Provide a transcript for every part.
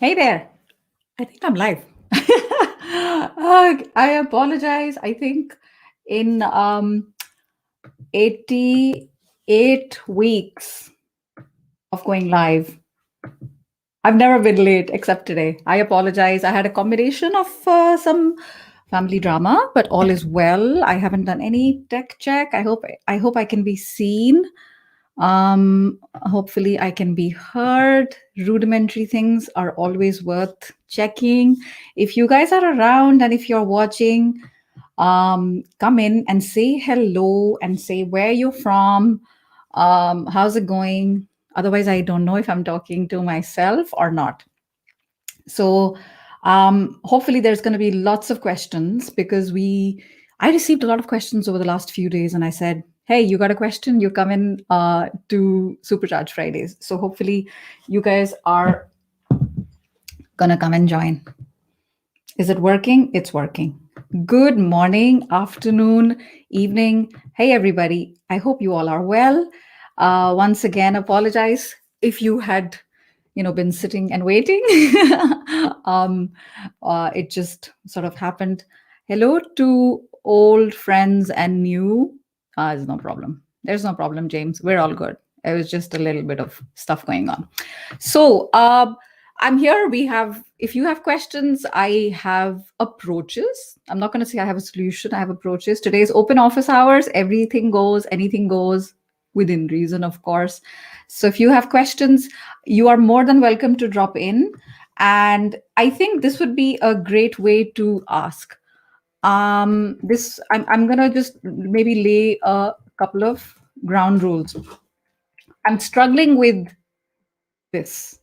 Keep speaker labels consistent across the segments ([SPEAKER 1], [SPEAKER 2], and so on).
[SPEAKER 1] Hey there. I think I'm live. I apologize. I think in 88 weeks of going live, I've never been late except today. I apologize. I had a combination of some family drama, but all is well. I haven't done any tech check. I hope I can be seen. Hopefully I can be heard. Rudimentary things are always worth checking. If you guys are around and if you're watching, come in and say hello and say where you're from. How's it going? Otherwise, I don't know if I'm talking to myself or not. So hopefully there's going to be lots of questions because I received a lot of questions over the last few days, and I said, hey, you got a question, you come in to Supercharge Fridays. So hopefully you guys are gonna come and join. Is it working? It's working. Good morning, afternoon, evening. Hey everybody, I hope you all are well. Once again, apologize if you had been sitting and waiting. It just sort of happened. Hello to old friends and new. There's no problem. There's no problem, James. We're all good. It was just a little bit of stuff going on. So I'm here. If you have questions, I have approaches. I'm not going to say I have a solution. I have approaches. Today's open office hours. Everything goes, anything goes within reason, of course. So if you have questions, you are more than welcome to drop in. And I think this would be a great way to ask. I'm gonna just maybe lay a couple of ground rules. I'm struggling with this.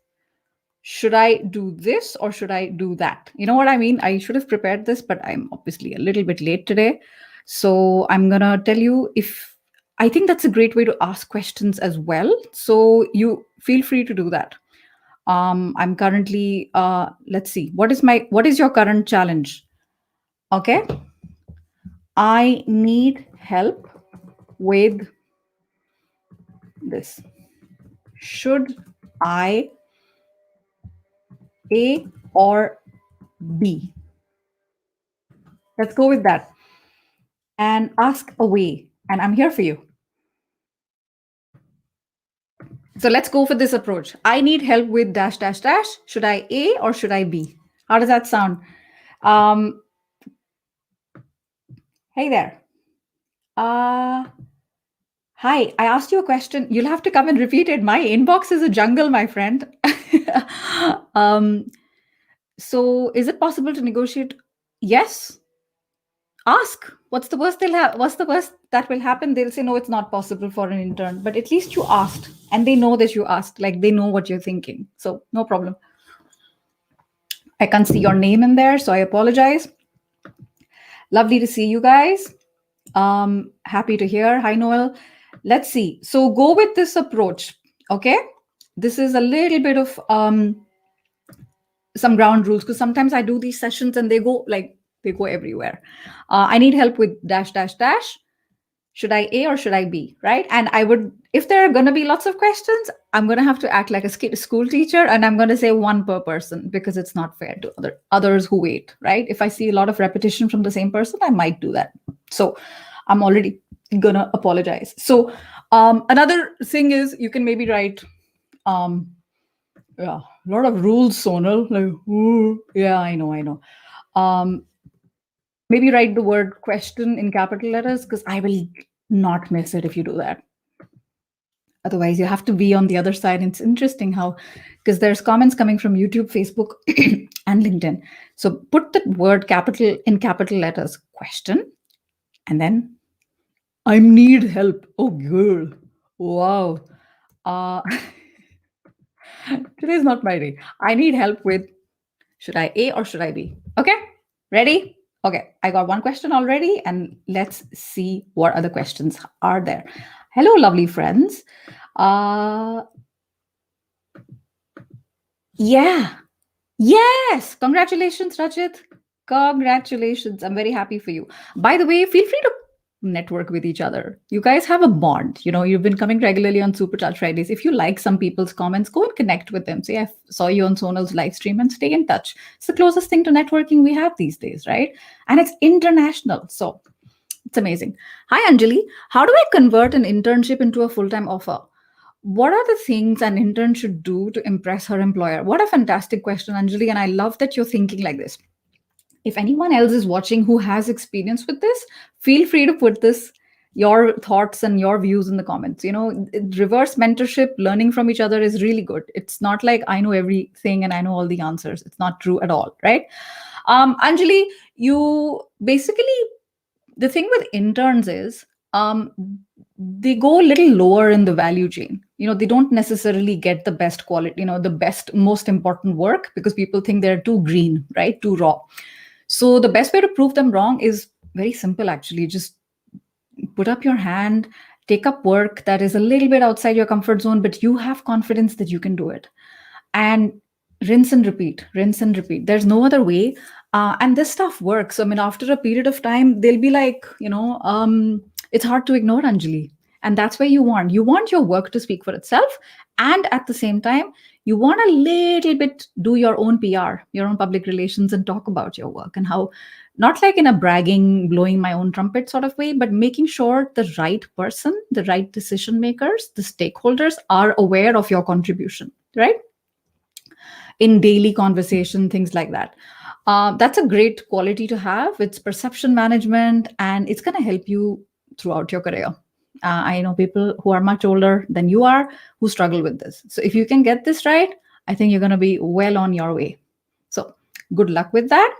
[SPEAKER 1] Should I do this or should I do that? You know what I mean? I should have prepared this, but I'm obviously a little bit late today. So I'm gonna tell you if I think that's a great way to ask questions as well. So you feel free to do that. I'm currently let's see, what is your current challenge? Okay. I need help with this. Should I A or B? Let's go with that. And ask away. And I'm here for you. So let's go for this approach. I need help with dash, dash, dash. Should I A or should I B? How does that sound? Hey there. Hi, I asked you a question. You'll have to come and repeat it. My inbox is a jungle, my friend. So is it possible to negotiate? Yes. Ask. What's the worst what's the worst that will happen? They'll say, no, it's not possible for an intern. But at least you asked. And they know that you asked. Like they know what you're thinking. So no problem. I can't see your name in there, so I apologize. Lovely to see you guys. Happy to hear. Hi, Noelle. Let's see. So go with this approach. Okay. This is a little bit of some ground rules because sometimes I do these sessions and they go everywhere. I need help with dash, dash, dash. Should I A or should I B? Right. And I would, if there are going to be lots of questions, I'm going to have to act like a school teacher and I'm going to say one per person because it's not fair to others who wait. Right. If I see a lot of repetition from the same person, I might do that. So I'm already going to apologize. So another thing is you can maybe write, yeah, a lot of rules, Sonal. Like, ooh, yeah, I know. Maybe write the word question in capital letters because I will not miss it if you do that. Otherwise, you have to be on the other side. It's interesting how, because there's comments coming from YouTube, Facebook, and LinkedIn. So put the word capital in capital letters, question, and then I need help. Oh, girl. Wow. Today's not my day. I need help with, should I A or should I B? Okay, ready? Okay, I got one question already, and let's see what other questions are there. Hello, lovely friends. Yeah. Yes. Congratulations, Rajit. Congratulations. I'm very happy for you. By the way, feel free to network with each other. You guys have a bond. You've been coming regularly on Supercharge Fridays. If you like some people's comments, go and connect with them. Say, I saw you on Sonal's live stream, and stay in touch. It's the closest thing to networking we have these days, right? And it's international. So it's amazing. Hi, Anjali. How do I convert an internship into a full time offer? What are the things an intern should do to impress her employer? What a fantastic question, Anjali. And I love that you're thinking like this. If anyone else is watching who has experience with this, feel free to put this your thoughts and your views in the comments. Reverse mentorship, learning from each other is really good. It's not like I know everything and I know all the answers. It's not true at all, right? Anjali, you basically, the thing with interns is, they go a little lower in the value chain. They don't necessarily get the best quality, the best, most important work, because people think they're too green, right? Too raw. So the best way to prove them wrong is very simple, actually. Just put up your hand, take up work that is a little bit outside your comfort zone, but you have confidence that you can do it. And rinse and repeat, rinse and repeat. There's no other way. And this stuff works. I mean, after a period of time, they'll be like, it's hard to ignore, Anjali. And that's where you want your work to speak for itself. And at the same time, you want a little bit do your own PR, your own public relations, and talk about your work and how, not like in a bragging, blowing my own trumpet sort of way, but making sure the right person, the right decision makers, the stakeholders are aware of your contribution, right? In daily conversation, things like that. That's a great quality to have. It's perception management, and it's going to help you throughout your career. I know people who are much older than you are who struggle with this. So if you can get this right, I think you're going to be well on your way. So good luck with that.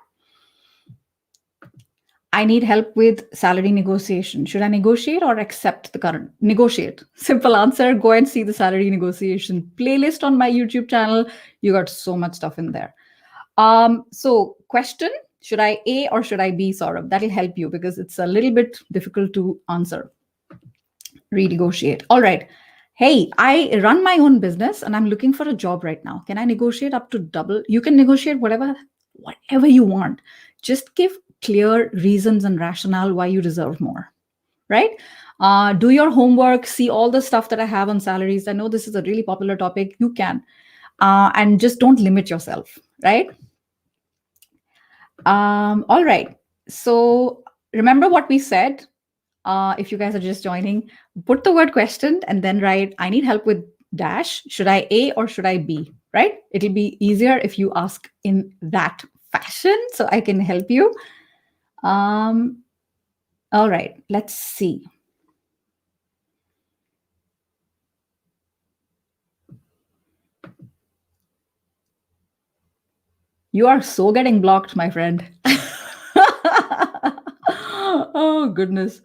[SPEAKER 1] I need help with salary negotiation. Should I negotiate or accept the current? Negotiate. Simple answer. Go and see the salary negotiation playlist on my YouTube channel. You got so much stuff in there. So question, should I A or should I B, Saurabh? That'll help you because it's a little bit difficult to answer. Renegotiate. All right. Hey, I run my own business and I'm looking for a job right now. Can I negotiate up to double? You can negotiate whatever you want. Just give clear reasons and rationale why you deserve more, right? Do your homework, see all the stuff that I have on salaries. I know this is a really popular topic. You can. And just don't limit yourself, right? All right. So remember what we said. If you guys are just joining, put the word question and then write, I need help with dash. Should I A or should I B, right? It'll be easier if you ask in that fashion so I can help you. All right, let's see. You are so getting blocked, my friend. Oh, goodness.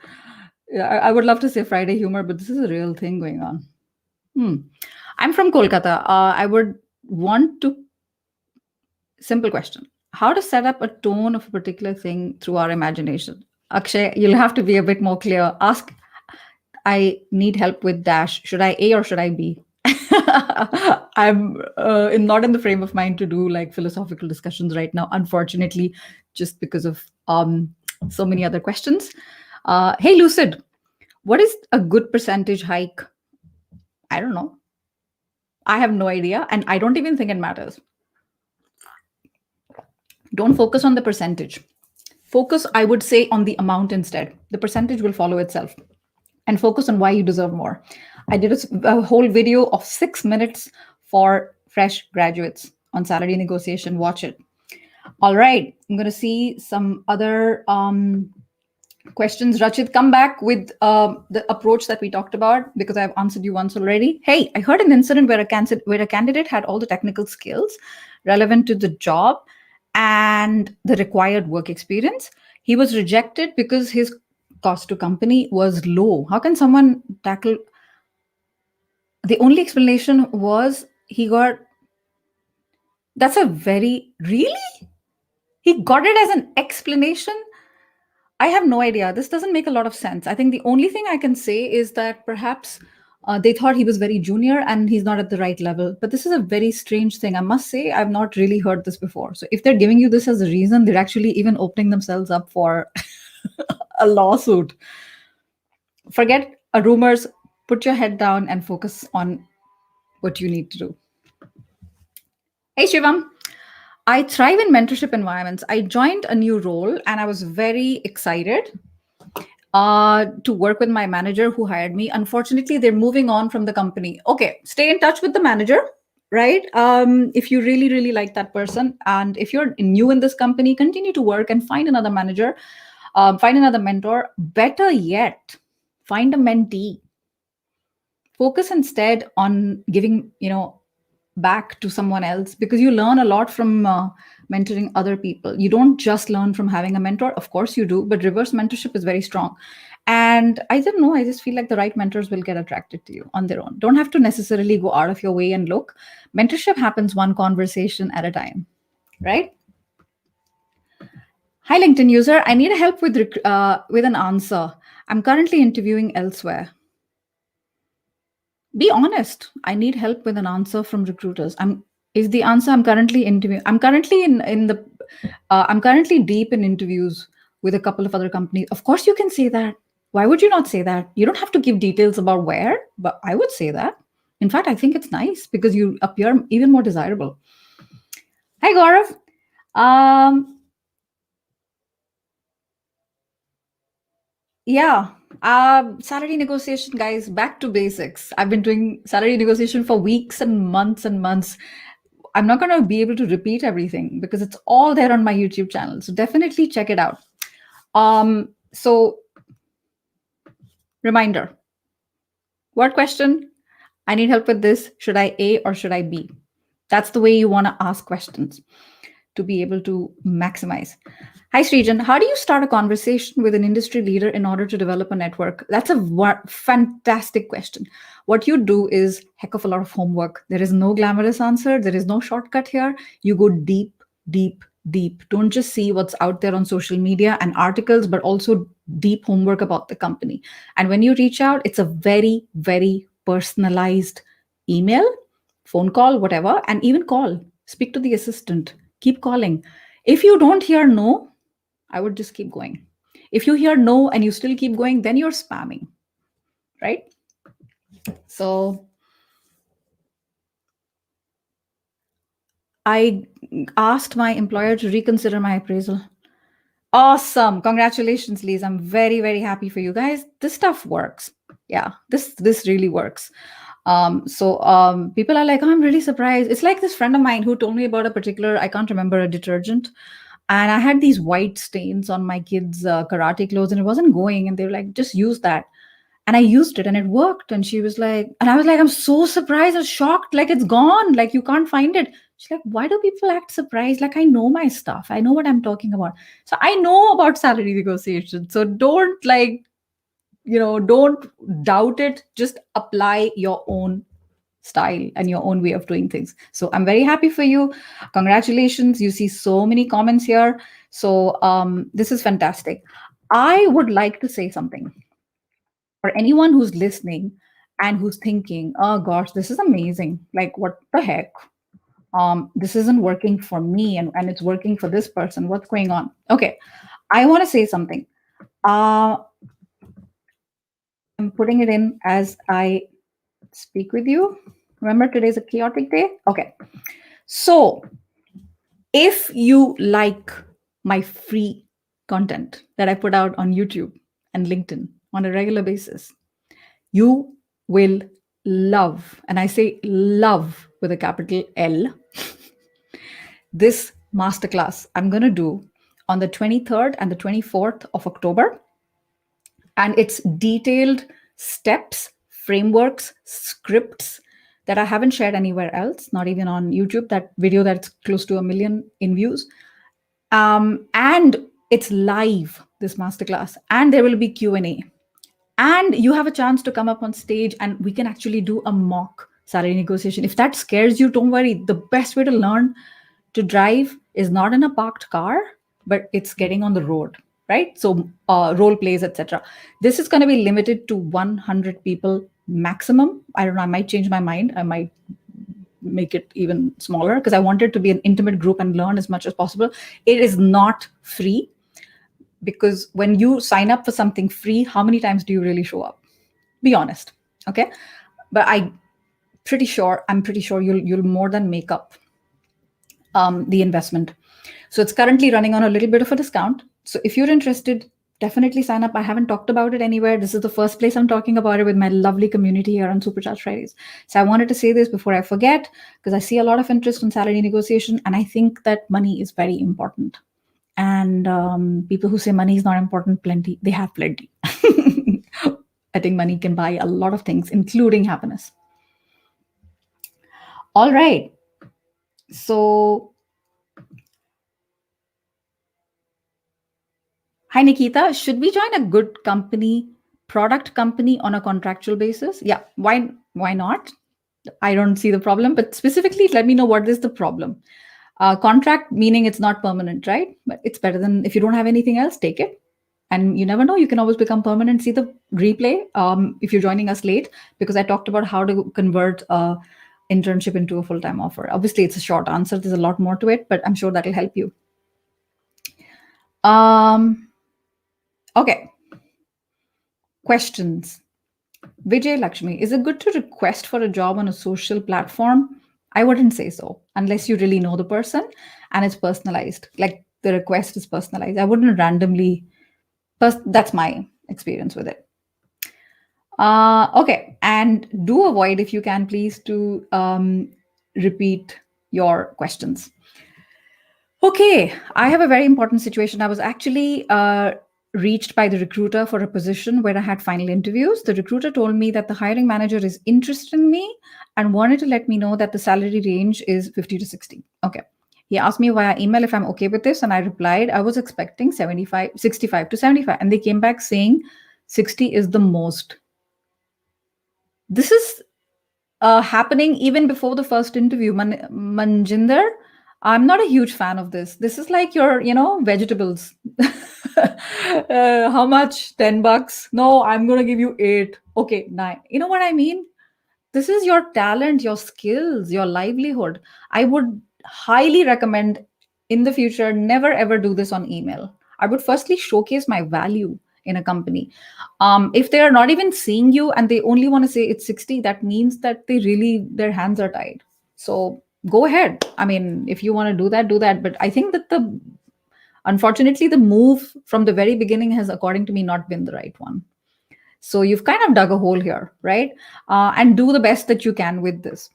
[SPEAKER 1] Yeah, I would love to say Friday humor, but this is a real thing going on. I'm from Kolkata. I would want to. Simple question. How to set up a tone of a particular thing through our imagination? Akshay, you'll have to be a bit more clear. Ask, I need help with dash. Should I A or should I B? I'm not in the frame of mind to do like philosophical discussions right now, unfortunately, just because of so many other questions. Hey, Lucid, what is a good percentage hike? I don't know. I have no idea. And I don't even think it matters. Don't focus on the percentage. Focus, I would say, on the amount instead. The percentage will follow itself. And focus on why you deserve more. I did a whole video of 6 minutes for fresh graduates on salary negotiation. Watch it. All right. I'm going to see some other questions. Rachit, come back with the approach that we talked about because I've answered you once already. Hey, I heard an incident where a candidate had all the technical skills relevant to the job and the required work experience. He was rejected because his cost to company was low. How can someone tackle? The only explanation was he got. That's a very really. He got it as an explanation. I have no idea. This doesn't make a lot of sense. I think the only thing I can say is that perhaps they thought he was very junior and he's not at the right level. But this is a very strange thing. I must say, I've not really heard this before. So if they're giving you this as a reason, they're actually even opening themselves up for a lawsuit. Forget rumors, put your head down and focus on what you need to do. Hey, Shivam. I thrive in mentorship environments. I joined a new role and I was very excited to work with my manager who hired me. Unfortunately, they're moving on from the company. Okay, stay in touch with the manager, right? If you really, really like that person, and if you're new in this company, continue to work and find another manager, find another mentor. Better yet, find a mentee. Focus instead on giving, back to someone else, because you learn a lot from mentoring other people. You don't just learn from having a mentor, of course you do, but reverse mentorship is very strong. And I don't know, I just feel like the right mentors will get attracted to you on their own. Don't have to necessarily go out of your way and look. Mentorship happens one conversation at a time, right? Hi, LinkedIn user, I need help with an answer. I'm currently interviewing elsewhere. Be honest. I need help with an answer from recruiters. I'm currently interviewing. I'm currently deep in interviews with a couple of other companies. Of course you can say that. Why would you not say that? You don't have to give details about where, but I would say that. In fact, I think it's nice because you appear even more desirable. Hi, Gaurav. um Yeah. Salary negotiation, guys, back to basics. I've been doing salary negotiation for weeks and months and months. I'm not going to be able to repeat everything because it's all there on my YouTube channel. So definitely check it out. So reminder, what question? I need help with this. Should I A or should I B? That's the way you want to ask questions to be able to maximize. Hi, Srijan. How do you start a conversation with an industry leader in order to develop a network? That's a fantastic question. What you do is heck of a lot of homework. There is no glamorous answer. There is no shortcut here. You go deep, deep, deep. Don't just see what's out there on social media and articles, but also deep homework about the company. And when you reach out, it's a very, very personalized email, phone call, whatever, and even call. Speak to the assistant. Keep calling. If you don't hear no, I would just keep going. If you hear no and you still keep going, then you're spamming, right? So I asked my employer to reconsider my appraisal. Awesome. Congratulations, Liz. I'm very, very happy for you guys. This stuff works. Yeah, this really works. People are like, oh, I'm really surprised. It's like this friend of mine who told me about a particular, I can't remember, a detergent. And I had these white stains on my kids' karate clothes and it wasn't going. And they were like, just use that. And I used it and it worked. And she was like, and I was like, I'm so surprised and shocked. Like, it's gone. Like, you can't find it. She's like, why do people act surprised? Like, I know my stuff. I know what I'm talking about. So I know about salary negotiation. So don't don't doubt it. Just apply your own style and your own way of doing things. So I'm very happy for you. Congratulations. You see so many comments here. So this is fantastic. I would like to say something for anyone who's listening and who's thinking, oh gosh, this is amazing. Like, what the heck? This isn't working for me and it's working for this person. What's going on? Okay. I want to say something. I'm putting it in as I speak with you. Remember, today's a chaotic day. Okay. So if you like my free content that I put out on YouTube and LinkedIn on a regular basis, you will love, and I say love with a capital L, this masterclass I'm going to do on the 23rd and the 24th of October. And it's detailed steps, frameworks, scripts that I haven't shared anywhere else, not even on YouTube, that video that's close to 1 million in views. And it's live, this masterclass, and there will be Q&A. And you have a chance to come up on stage and we can actually do a mock salary negotiation. If that scares you, don't worry. The best way to learn to drive is not in a parked car, but it's getting on the road, right? So role plays, etc. This is going to be limited to 100 people maximum. I don't know, I might change my mind. I might make it even smaller because I want it to be an intimate group and learn as much as possible. It is not free. because when you sign up for something free, how many times do you really show up? Be honest. Okay. But I'm pretty sure you'll more than make up the investment. So it's currently running on a little bit of a discount. So if you're interested, definitely sign up. I haven't talked about it anywhere. This is the first place I'm talking about it with my lovely community here on Supercharge Fridays. So I wanted to say this before I forget, because I see a lot of interest in salary negotiation, and I think that money is very important. And people who say money is not important, plenty, they have plenty. I think money can buy a lot of things, including happiness. All right. So, hi, Nikita. Should we join a good company, product company on a contractual basis? Yeah. Why not? I don't see the problem, but specifically, let me know what is the problem. Contract meaning it's not permanent, right? But it's better than if you don't have anything else, take it. And you never know, you can always become permanent. See the replay if you're joining us late, because I talked about how to convert internship into a full-time offer. Obviously, it's a short answer. There's a lot more to it, but I'm sure that'll help you. Okay. Questions. Vijay Lakshmi, is it good to request for a job on a social platform? I wouldn't say so, unless you really know the person and it's personalized. Like the request is personalized. I wouldn't randomly. That's my experience with it. Okay, and do avoid, if you can, please, to repeat your questions. Okay, I have a very important situation. I was actually reached by the recruiter for a position where I had final interviews. The recruiter told me that the hiring manager is interested in me and wanted to let me know that the salary range is 50 to 60. Okay. He asked me via email if I'm okay with this, and I replied I was expecting 65 to 75, and they came back saying 60 is the most. This is happening even before the first interview. Manjinder, I'm not a huge fan of this. This is like your, vegetables. How much? $10? No, I'm going to give you 8. Okay, 9. You know what I mean? This is your talent, your skills, your livelihood. I would highly recommend in the future, never ever do this on email. I would firstly showcase my value in a company. If they are not even seeing you and they only want to say it's 60, that means that their hands are tied. So go ahead. I mean, if you want to do that, do that. But I think that unfortunately, the move from the very beginning has, according to me, not been the right one. So you've kind of dug a hole here, right? And do the best that you can with this.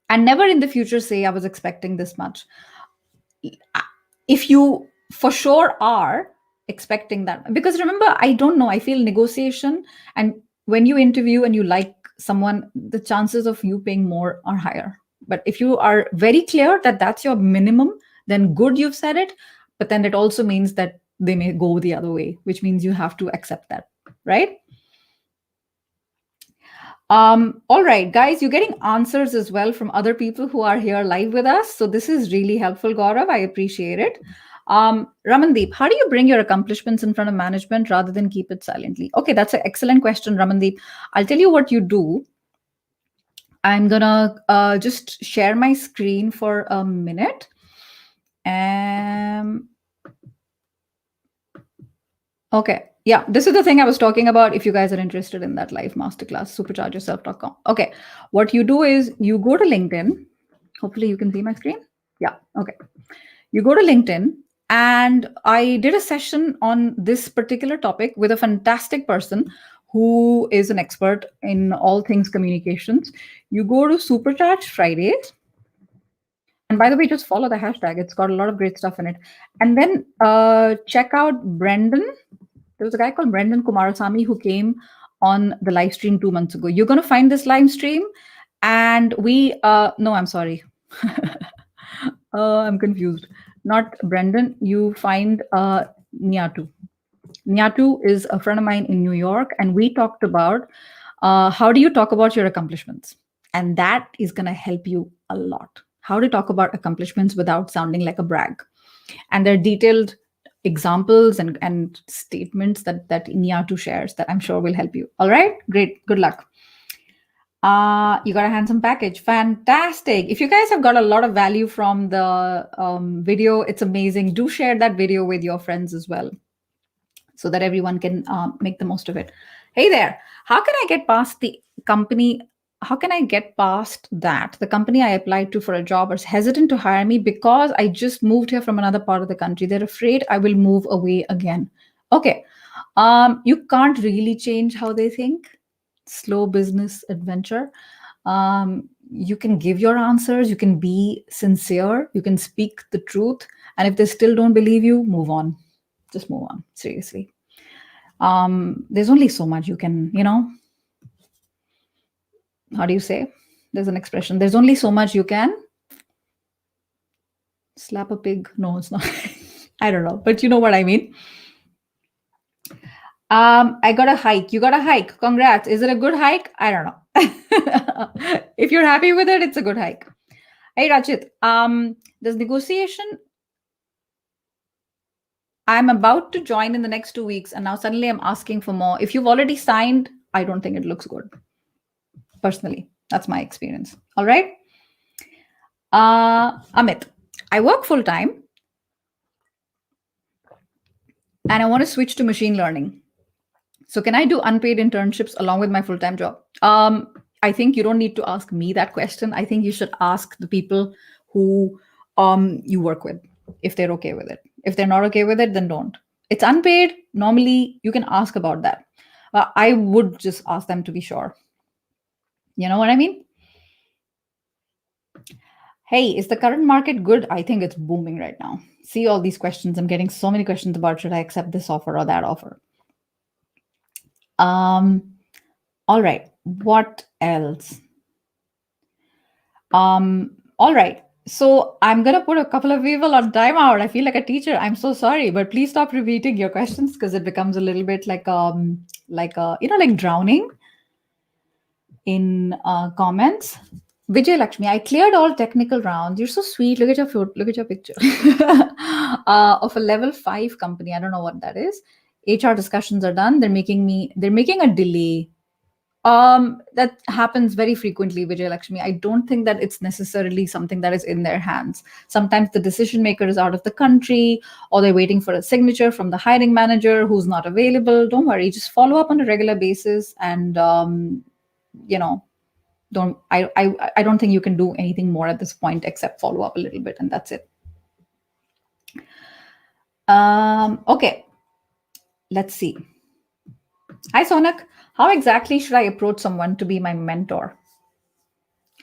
[SPEAKER 1] And never in the future say, I was expecting this much. If you for sure are expecting that, because remember, I don't know, I feel negotiation, and when you interview and you like someone, the chances of you paying more are higher. But if you are very clear that that's your minimum, then good, you've said it. But then it also means that they may go the other way, which means you have to accept that, right? All right, guys, you're getting answers as well from other people who are here live with us. So this is really helpful, Gaurav. I appreciate it. Ramandeep, how do you bring your accomplishments in front of management rather than keep it silently? Okay, that's an excellent question, Ramandeep. I'll tell you what you do. I'm gonna just share my screen for a minute. Okay. Yeah, this is the thing I was talking about. If you guys are interested in that live masterclass, superchargeyourself.com. Okay. What you do is you go to LinkedIn. Hopefully you can see my screen. Yeah. Okay. You go to LinkedIn, and I did a session on this particular topic with a fantastic person who is an expert in all things communications. You go to Supercharge Fridays. And by the way, just follow the hashtag. It's got a lot of great stuff in it. And then check out Brendan. There was a guy called Brendan Kumarasamy who came on the live stream 2 months ago. You're going to find this live stream, and no, I'm sorry. I'm confused. Not Brendan. You find Nyatu. Nyatu is a friend of mine in New York, and we talked about how do you talk about your accomplishments? And that is going to help you a lot. How to talk about accomplishments without sounding like a brag. And there are detailed examples and statements that Nyatu shares that I'm sure will help you. All right, great, good luck. You got a handsome package. Fantastic. If you guys have got a lot of value from the video, it's amazing. Do share that video with your friends as well. so that everyone can make the most of it. Hey there, how can I get past the company? How can I get past that? The company I applied to for a job is hesitant to hire me because I just moved here from another part of the country. They're afraid I will move away again. Okay. You can't really change how they think. Slow business adventure. You can give your answers, you can be sincere, you can speak the truth. And if they still don't believe you, move on. Just move on. Seriously. There's only so much you can, how do you say? There's an expression. There's only so much you can slap a pig. No, it's not. I don't know, but you know what I mean. I got a hike. You got a hike. Congrats. Is it a good hike? I don't know. If you're happy with it, it's a good hike. Hey, Rachit. This negotiation, I'm about to join in the next 2 weeks, and now suddenly I'm asking for more. If you've already signed, I don't think it looks good. Personally, that's my experience. All right. Amit, I work full time and I want to switch to machine learning. So can I do unpaid internships along with my full-time job? I think you don't need to ask me that question. I think you should ask the people who you work with if they're okay with it. If they're not okay with it, then don't. It's unpaid. Normally, you can ask about that. I would just ask them to be sure. You know what I mean? Hey, is the current market good? I think it's booming right now. See all these questions. I'm getting so many questions about should I accept this offer or that offer. All right. What else? All right. So I'm gonna put a couple of people on timeout. I feel like a teacher. I'm so sorry, but please stop repeating your questions because it becomes a little bit like like drowning in comments. Vijay Lakshmi, I cleared all technical rounds. You're so sweet. Look at your look at your picture of a level 5 company. I don't know what that is. HR discussions are done. They're making a delay. That happens very frequently, Vijay Lakshmi. I don't think that it's necessarily something that is in their hands. Sometimes the decision maker is out of the country, or they're waiting for a signature from the hiring manager who's not available. Don't worry, just follow up on a regular basis, and I don't think you can do anything more at this point except follow up a little bit, and that's it. Okay, let's see. Hi, Sonak. How exactly should I approach someone to be my mentor?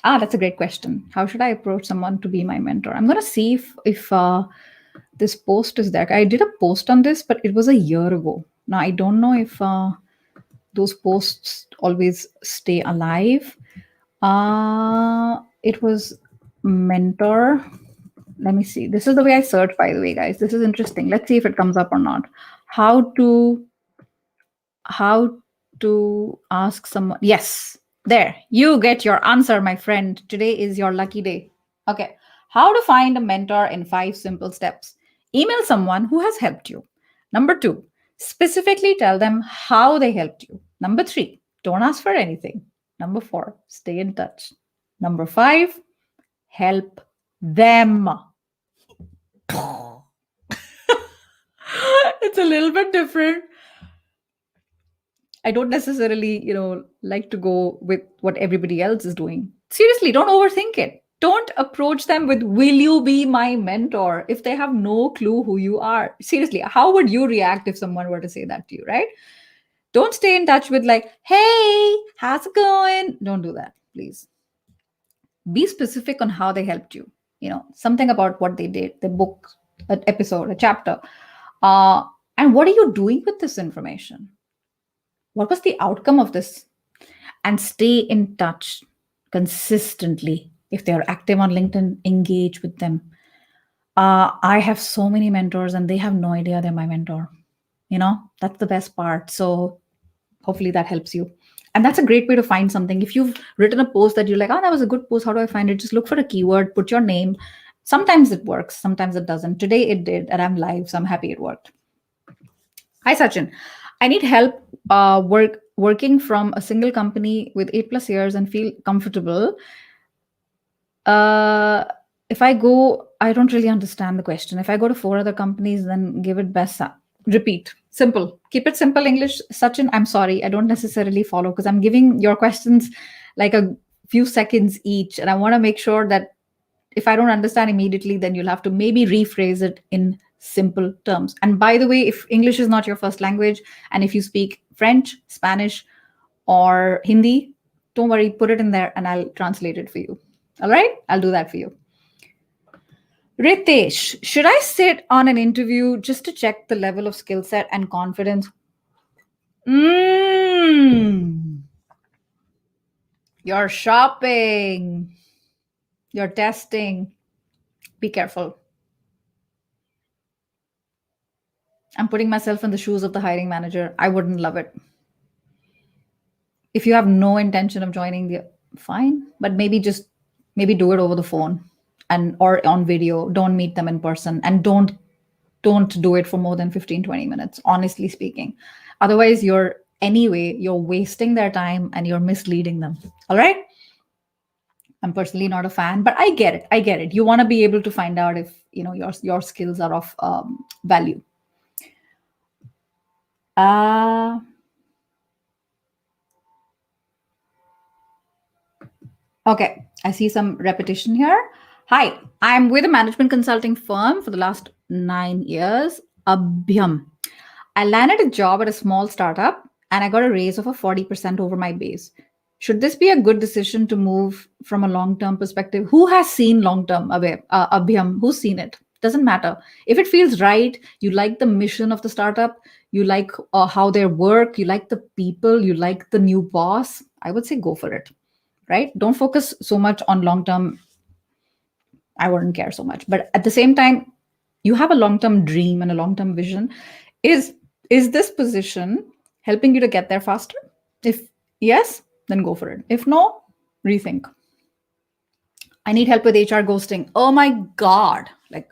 [SPEAKER 1] That's a great question. How should I approach someone to be my mentor? I'm going to see if this post is there. I did a post on this, but it was a year ago. Now, I don't know if those posts always stay alive. It was mentor. Let me see. This is the way I search, by the way, guys. This is interesting. Let's see if it comes up or not. How to ask someone. Yes, there. You get your answer, my friend. Today is your lucky day. Okay. How to find a mentor in 5 simple steps. Email someone who has helped you. Number 2, specifically tell them how they helped you. Number 3, don't ask for anything. Number 4, stay in touch. Number 5, help them. It's a little bit different. I don't necessarily, like to go with what everybody else is doing. Seriously, don't overthink it. Don't approach them with, will you be my mentor? If they have no clue who you are. Seriously, how would you react if someone were to say that to you, right? Don't stay in touch with like, hey, how's it going? Don't do that, please. Be specific on how they helped you. Something about what they did, the book, an episode, a chapter. And what are you doing with this information? What was the outcome of this? And stay in touch consistently. If they are active on LinkedIn, engage with them. I have so many mentors and they have no idea they're my mentor. That's the best part. So hopefully that helps you. And that's a great way to find something. If you've written a post that you're like, that was a good post, how do I find it? Just look for a keyword, put your name. Sometimes it works, sometimes it doesn't. Today it did, and I'm live, so I'm happy it worked. Hi, Sachin. I need help working from a single company with 8+ years and feel comfortable. If I go, I don't really understand the question. If I go to 4 other companies, then give it best. Repeat. Simple. Keep it simple English. Sachin, I'm sorry. I don't necessarily follow because I'm giving your questions like a few seconds each. And I want to make sure that if I don't understand immediately, then you'll have to maybe rephrase it in simple terms. And by the way, if English is not your first language, and if you speak French, Spanish, or Hindi, don't worry, put it in there and I'll translate it for you. All right? I'll do that for you. Ritesh, should I sit on an interview just to check the level of skill set and confidence? Mm, you're shopping, you're testing. Be careful. I'm putting myself in the shoes of the hiring manager. I wouldn't love it. If you have no intention of joining the fine, but maybe do it over the phone and or on video. Don't meet them in person and don't do it for more than 15-20 minutes, honestly speaking. Otherwise, you're wasting their time and you're misleading them. All right? I'm personally not a fan, but I get it. I get it. You want to be able to find out if your skills are of value. Uh Okay, I see some repetition here. Hi, I'm with a management consulting firm for the last 9 years. Abhyam. I landed a job at a small startup and I got a raise of a 40% over my base. Should this be a good decision to move from a long term perspective? Who has seen long term, Abhyam? Who's seen it? Doesn't matter. If it feels right, you like the mission of the startup, you like how they work, you like the people, you like the new boss, I would say go for it, right? Don't focus so much on long term. I wouldn't care so much. But at the same time, you have a long term dream and a long term vision. Is is this position helping you to get there faster? If yes, then go for it. If no, rethink. I need help with HR ghosting. Oh my god. Like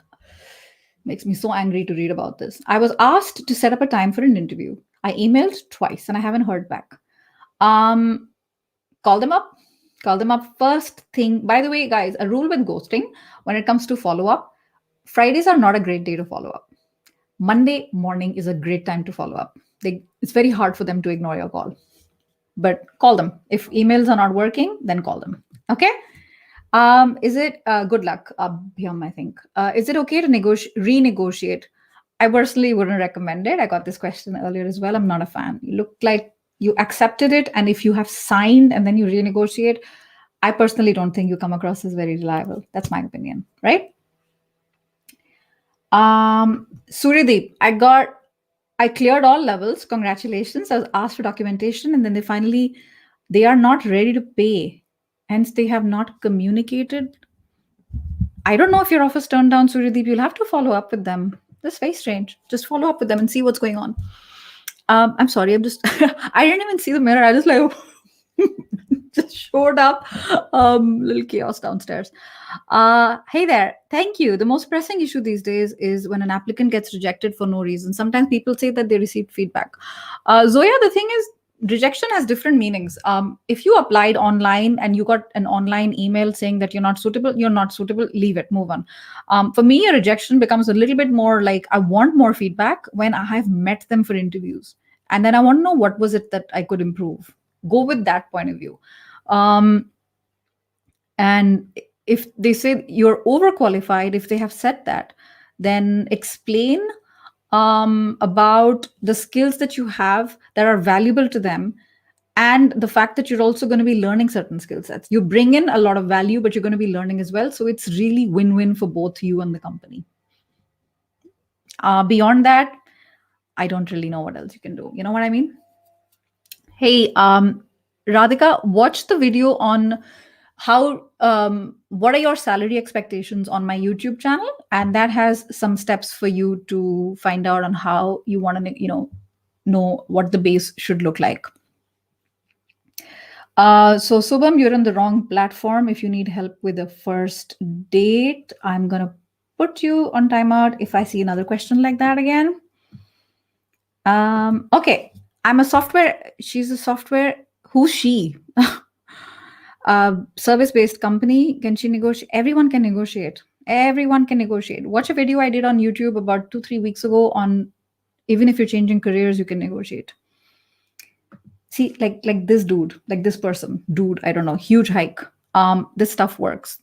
[SPEAKER 1] makes me so angry to read about this. I was asked to set up a time for an interview. I emailed twice and I haven't heard back. Um call them up. Call them up first thing. By the way, guys, a rule with ghosting when it comes to follow up, Fridays are not a great day to follow up. Monday morning is a great time to follow up. It's very hard for them to ignore your call, but call them. If emails are not working, then call them. Okay. Is it good luck, Bhyam, I think. Is it okay to renegotiate? I personally wouldn't recommend it. I got this question earlier as well. I'm not a fan. You look like you accepted it, and if you have signed and then you renegotiate, I personally don't think you come across as very reliable. That's my opinion, right? Suryadeep, I cleared all levels. Congratulations. I was asked for documentation, and then they are not ready to pay. Hence, they have not communicated. I don't know if your office turned down, Suryadeep. You'll have to follow up with them. That's very strange. Just follow up with them and see what's going on. I'm sorry. I'm just, I didn't even see the mirror. I just like, just showed up. Little chaos downstairs. Hey there. Thank you. The most pressing issue these days is when an applicant gets rejected for no reason. Sometimes people say that they received feedback. Zoya, the thing is, rejection has different meanings. If you applied online and you got an online email saying that you're not suitable, leave it, move on. For me, a rejection becomes a little bit more like I want more feedback when I have met them for interviews. And then I want to know what was it that I could improve. Go with that point of view. And if they say you're overqualified, if they have said that, then explain about the skills that you have that are valuable to them, and the fact that you're also going to be learning certain skill sets. You bring in a lot of value, but you're going to be learning as well. So it's really win-win for both you and the company. Beyond that, I don't really know what else you can do. You know what I mean? Hey, Radhika, watch the video on what are your salary expectations on my YouTube channel, and that has some steps for you to find out on how you want to know what the base should look like. So Subham, you're on the wrong platform. If you need help with the first date, I'm gonna put you on timeout if I see another question like that again. Okay, she's a software. Who's she? Service-based company. Can she negotiate? Everyone can negotiate. Everyone can negotiate. Watch a video I did on YouTube about 2-3 weeks ago on Even if you're changing careers, you can negotiate. See, like this dude, like this person, dude, I don't know, huge hike. This stuff works.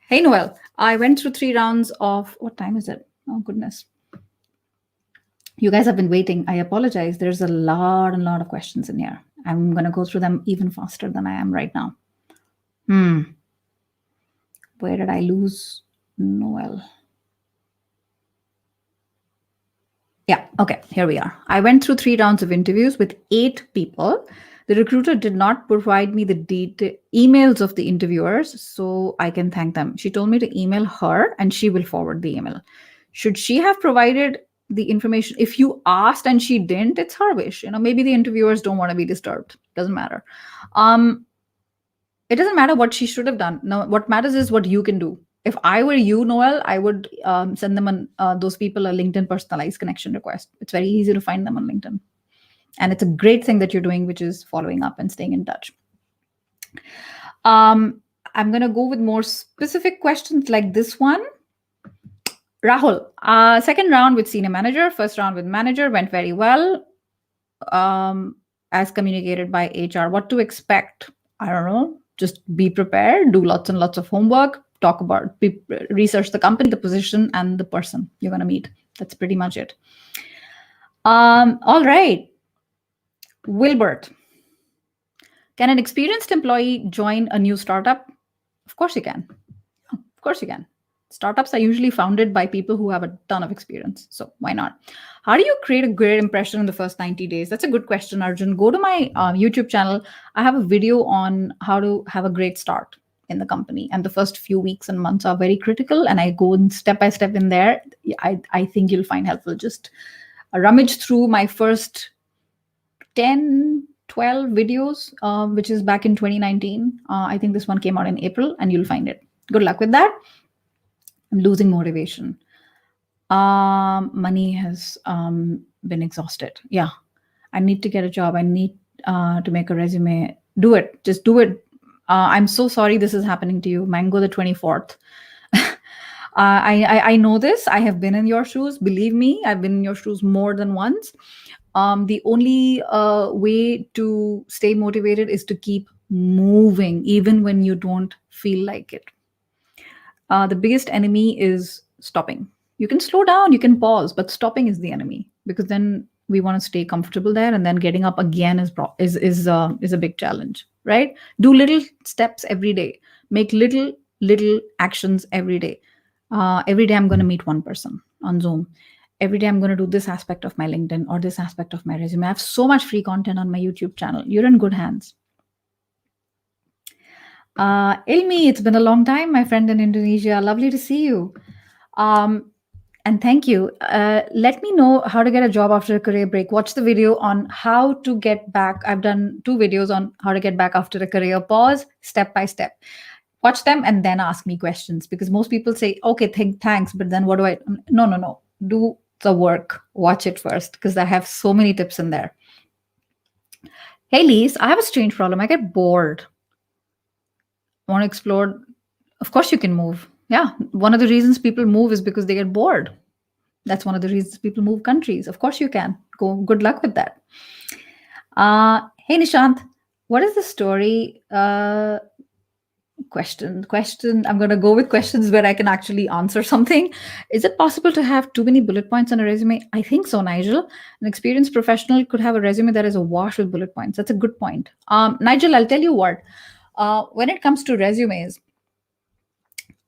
[SPEAKER 1] Hey Noel, I went through 3 rounds of, what time is it? Oh goodness. You guys have been waiting. I apologize. There's a lot of questions in here. I'm gonna go through them even faster than I am right now. Where did I lose Noel? Yeah, okay, here we are. I went through 3 rounds of interviews with 8 people. The recruiter did not provide me the emails of the interviewers, so I can thank them. She told me to email her and she will forward the email. Should she have provided the information? If you asked and she didn't, it's her wish. Maybe the interviewers don't want to be disturbed. Doesn't matter. It doesn't matter what she should have done. No, what matters is what you can do. If I were you, Noel, I would send them those people a LinkedIn personalized connection request. It's very easy to find them on LinkedIn. And it's a great thing that you're doing, which is following up and staying in touch. I'm going to go with more specific questions like this one. Rahul, second round with senior manager, first round with manager went very well, as communicated by HR. What to expect? I don't know. Just be prepared, do lots and lots of homework, research the company, the position, and the person you're going to meet. That's pretty much it. All right. Wilbert, can an experienced employee join a new startup? Of course you can. Of course you can. Startups are usually founded by people who have a ton of experience. So why not? How do you create a great impression in the first 90 days? That's a good question, Arjun. Go to my YouTube channel. I have a video on how to have a great start in the company. And the first few weeks and months are very critical. And I go step by step in there. I think you'll find helpful. Just rummage through my first 10, 12 videos, which is back in 2019. I think this one came out in April, and you'll find it. Good luck with that. I'm losing motivation. Money has been exhausted. Yeah, I need to get a job. I need to make a resume. Do it. Just do it. I'm so sorry this is happening to you. Mango the 24th. I know this. I have been in your shoes. Believe me, I've been in your shoes more than once. The only way to stay motivated is to keep moving, even when you don't feel like it. The biggest enemy is stopping. You can slow down, you can pause, but stopping is the enemy, because then we want to stay comfortable there, and then getting up again is a big challenge, right? Do little steps every day. Make little actions every day. Every day I'm going to meet one person on Zoom. Every day I'm going to do this aspect of my LinkedIn or this aspect of my resume. I have so much free content on my YouTube channel. You're in good hands. Ilmi, it's been a long time, my friend in Indonesia. Lovely to see you. And thank you. Let me know how to get a job after a career break. Watch the video on how to get back. I've done 2 videos on how to get back after a career pause, step by step. Watch them and then ask me questions, because most people say, okay, thanks, but then what do I? No. Do the work. Watch it first, because I have so many tips in there. Hey, Lise, I have a strange problem. I get bored. Want to explore? Of course you can move. Yeah, one of the reasons people move is because they get bored. That's one of the reasons people move countries. Of course you can. Good luck with that. Hey, Nishant, what is the story? Question. I'm going to go with questions where I can actually answer something. Is it possible to have too many bullet points on a resume? I think so, Nigel. An experienced professional could have a resume that is awash with bullet points. That's a good point. Nigel, I'll tell you what. When it comes to resumes,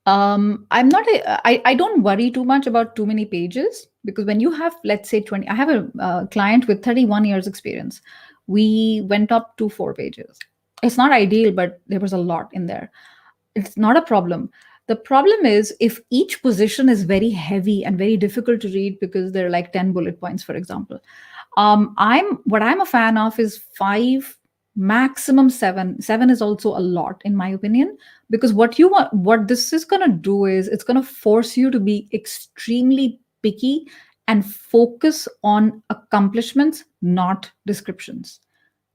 [SPEAKER 1] I don't worry too much about too many pages, because when you have, let's say 20, I have a client with 31 years experience. We went up to 4 pages. It's not ideal, but there was a lot in there. It's not a problem. The problem is if each position is very heavy and very difficult to read, because there are like 10 bullet points, for example. I'm a fan of is 5, maximum 7. 7 is also a lot, in my opinion, because what this is going to do is it's going to force you to be extremely picky and focus on accomplishments, not descriptions.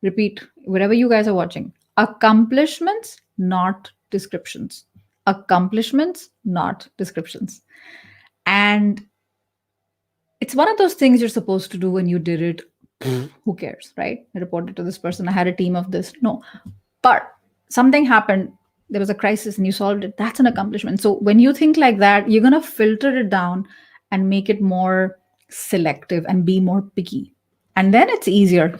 [SPEAKER 1] Repeat, wherever you guys are watching, accomplishments, not descriptions. Accomplishments, not descriptions. And It's one of those things you're supposed to do. When you did it, who cares, right? I reported to this person, I had a team of this. No. But something happened, there was a crisis and you solved it. That's an accomplishment. So when you think like that, you're going to filter it down and make it more selective and be more picky. And then it's easier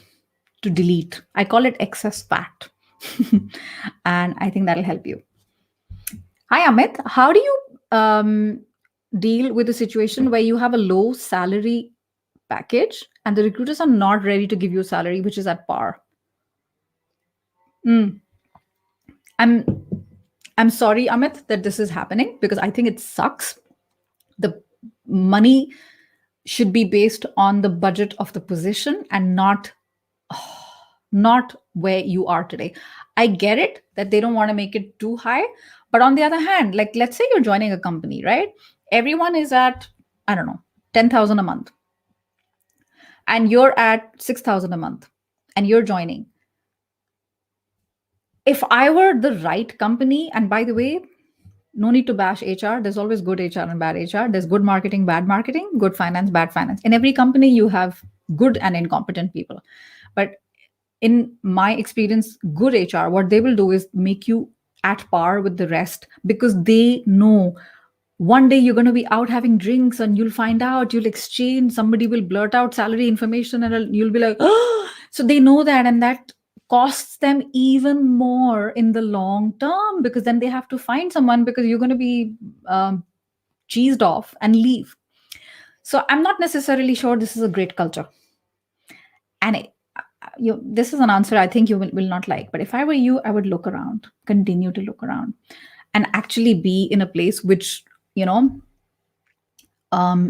[SPEAKER 1] to delete. I call it excess fat. And I think that'll help you. Hi, Amit. How do you deal with a situation where you have a low salary package and the recruiters are not ready to give you a salary which is at par? Mm. I'm I'm sorry, Amit, that this is happening because I think it sucks. The money should be based on the budget of the position and not where you are today. I get it that they don't want to make it too high, but on the other hand, like let's say you're joining a company, right? Everyone is at, I don't know, 10,000 a month and you're at 6,000 a month and you're joining. If I were the right company, and by the way, no need to bash HR. There's always good HR and bad HR. There's good marketing, bad marketing, good finance, bad finance. In every company, you have good and incompetent people. But in my experience, good HR, what they will do is make you at par with the rest because they know one day you're going to be out having drinks and you'll find out, you'll exchange, somebody will blurt out salary information and you'll be like, oh, so they know that. And that costs them even more in the long term because then they have to find someone because you're going to be cheesed off and leave. So I'm not necessarily sure this is a great culture. And this is an answer I think you will not like. But if I were you, I would look around, continue to look around, and actually be in a place which,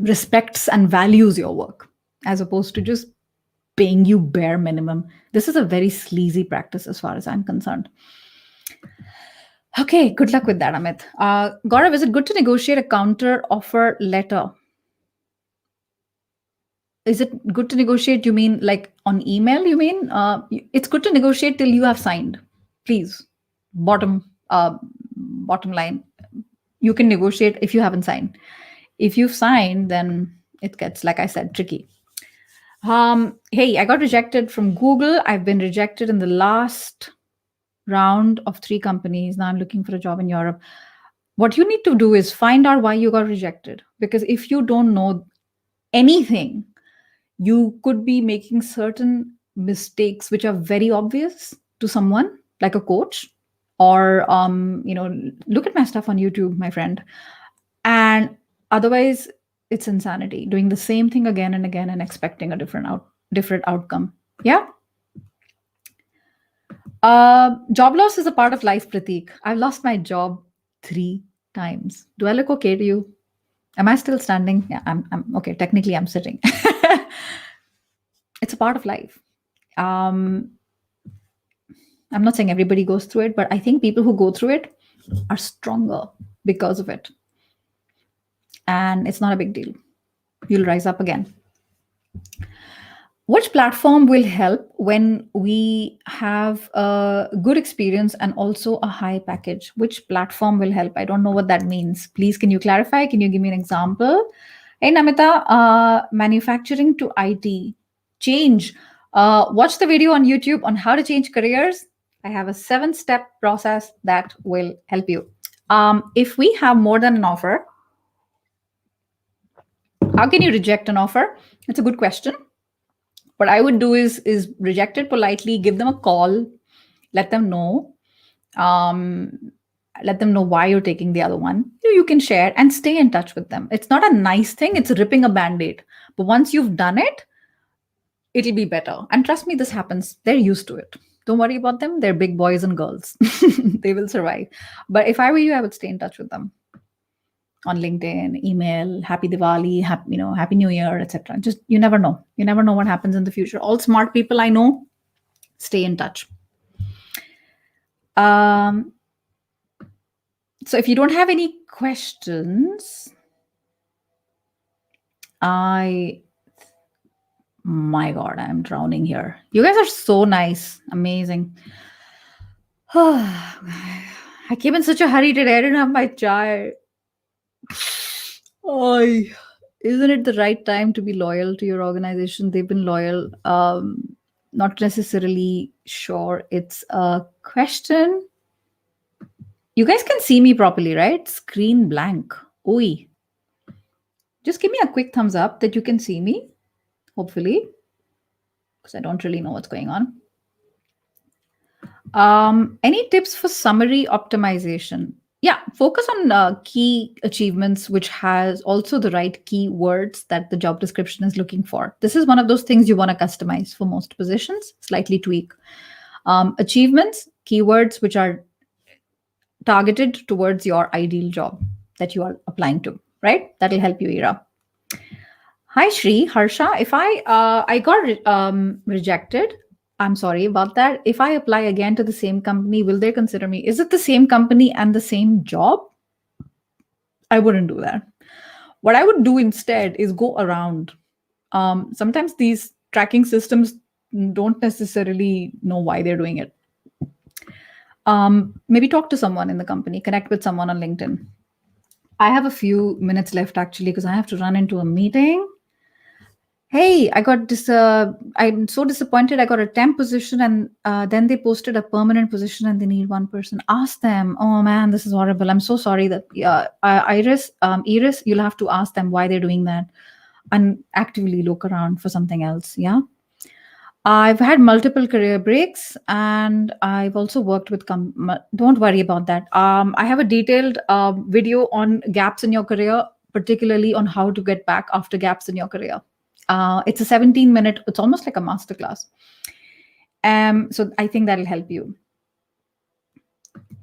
[SPEAKER 1] respects and values your work as opposed to just paying you bare minimum. This is a very sleazy practice as far as I'm concerned. Okay, good luck with that, Amit. Gaurav, is it good to negotiate a counter offer letter? Is it good to negotiate? You mean like on email? You mean it's good to negotiate till you have signed. Please, bottom line, you can negotiate if you haven't signed. If you've signed, then it gets, like I said, tricky. Hey, I got rejected from Google. I've been rejected in the last round of 3 companies. Now I'm looking for a job in Europe. What you need to do is find out why you got rejected. Because if you don't know anything, you could be making certain mistakes which are very obvious to someone like a coach, or look at my stuff on YouTube, my friend. And otherwise, it's insanity doing the same thing again and again and expecting a different outcome. Yeah. Job loss is a part of life, Pratik. I've lost my job 3 times. Do I look okay to you? Am I still standing? Yeah, I'm okay. Technically, I'm sitting. It's a part of life. Um, I'm not saying everybody goes through it, but I think people who go through it are stronger because of it. And it's not a big deal. You'll rise up again. Which platform will help when we have a good experience and also a high package? Which platform will help? I don't know what that means. Please, can you clarify? Can you give me an example? Hey, Namita, manufacturing to IT. Change. Watch the video on YouTube on how to change careers. I have a 7-step process that will help you. If we have more than an offer, how can you reject an offer? It's a good question. What I would do is reject it politely, give them a call, let them know, um, let them know why you're taking the other one. You can share and stay in touch with them. It's not a nice thing, it's ripping a band-aid. But once you've done it, it'll be better. And trust me, this happens. They're used to it. Don't worry about them. They're big boys and girls. They will survive. But if I were you, I would stay in touch with them on LinkedIn, email, happy Diwali, happy New Year, etc. Just you never know. You never know what happens in the future. All smart people I know stay in touch. So if you don't have any questions, my God, I'm drowning here. You guys are so nice, amazing. I came in such a hurry today. I didn't have my chai. Isn't it the right time to be loyal to your organization? They've been loyal. Not necessarily sure it's a question. You guys can see me properly, right? Screen blank. Oi. Just give me a quick thumbs up that you can see me, hopefully, because I don't really know what's going on. Any tips for summary optimization? Yeah, focus on key achievements, which has also the right keywords that the job description is looking for. This is one of those things you want to customize for most positions, slightly tweak. Achievements, keywords which are targeted towards your ideal job that you are applying to, right? That'll help you, Ira. Hi, Shri, Harsha. If I got rejected, I'm sorry about that. If I apply again to the same company, will they consider me? Is it the same company and the same job? I wouldn't do that. What I would do instead is go around. Sometimes these tracking systems don't necessarily know why they're doing it. Maybe talk to someone in the company, connect with someone on LinkedIn. I have a few minutes left actually because I have to run into a meeting. Hey, I got this. I'm so disappointed. I got a temp position, and then they posted a permanent position, and they need one person. Ask them. Oh man, this is horrible. I'm so sorry that Iris, you'll have to ask them why they're doing that, and actively look around for something else. Yeah. I've had multiple career breaks, and I've also worked with. Don't worry about that. I have a detailed video on gaps in your career, particularly on how to get back after gaps in your career. It's a 17-minute. It's almost like a masterclass. So I think that'll help you.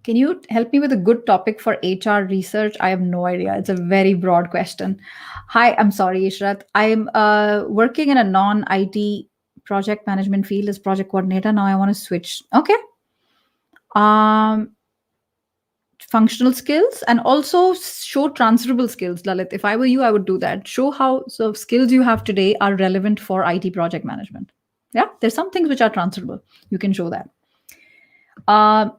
[SPEAKER 1] Can you help me with a good topic for HR research? I have no idea. It's a very broad question. Hi, I'm sorry, Ishrat. I'm working in a non-IT project management field as project coordinator. Now I want to switch. Okay. Functional skills and also show transferable skills. Lalit, if I were you, I would do that. Show how so skills you have today are relevant for IT project management. Yeah, there's some things which are transferable. You can show that.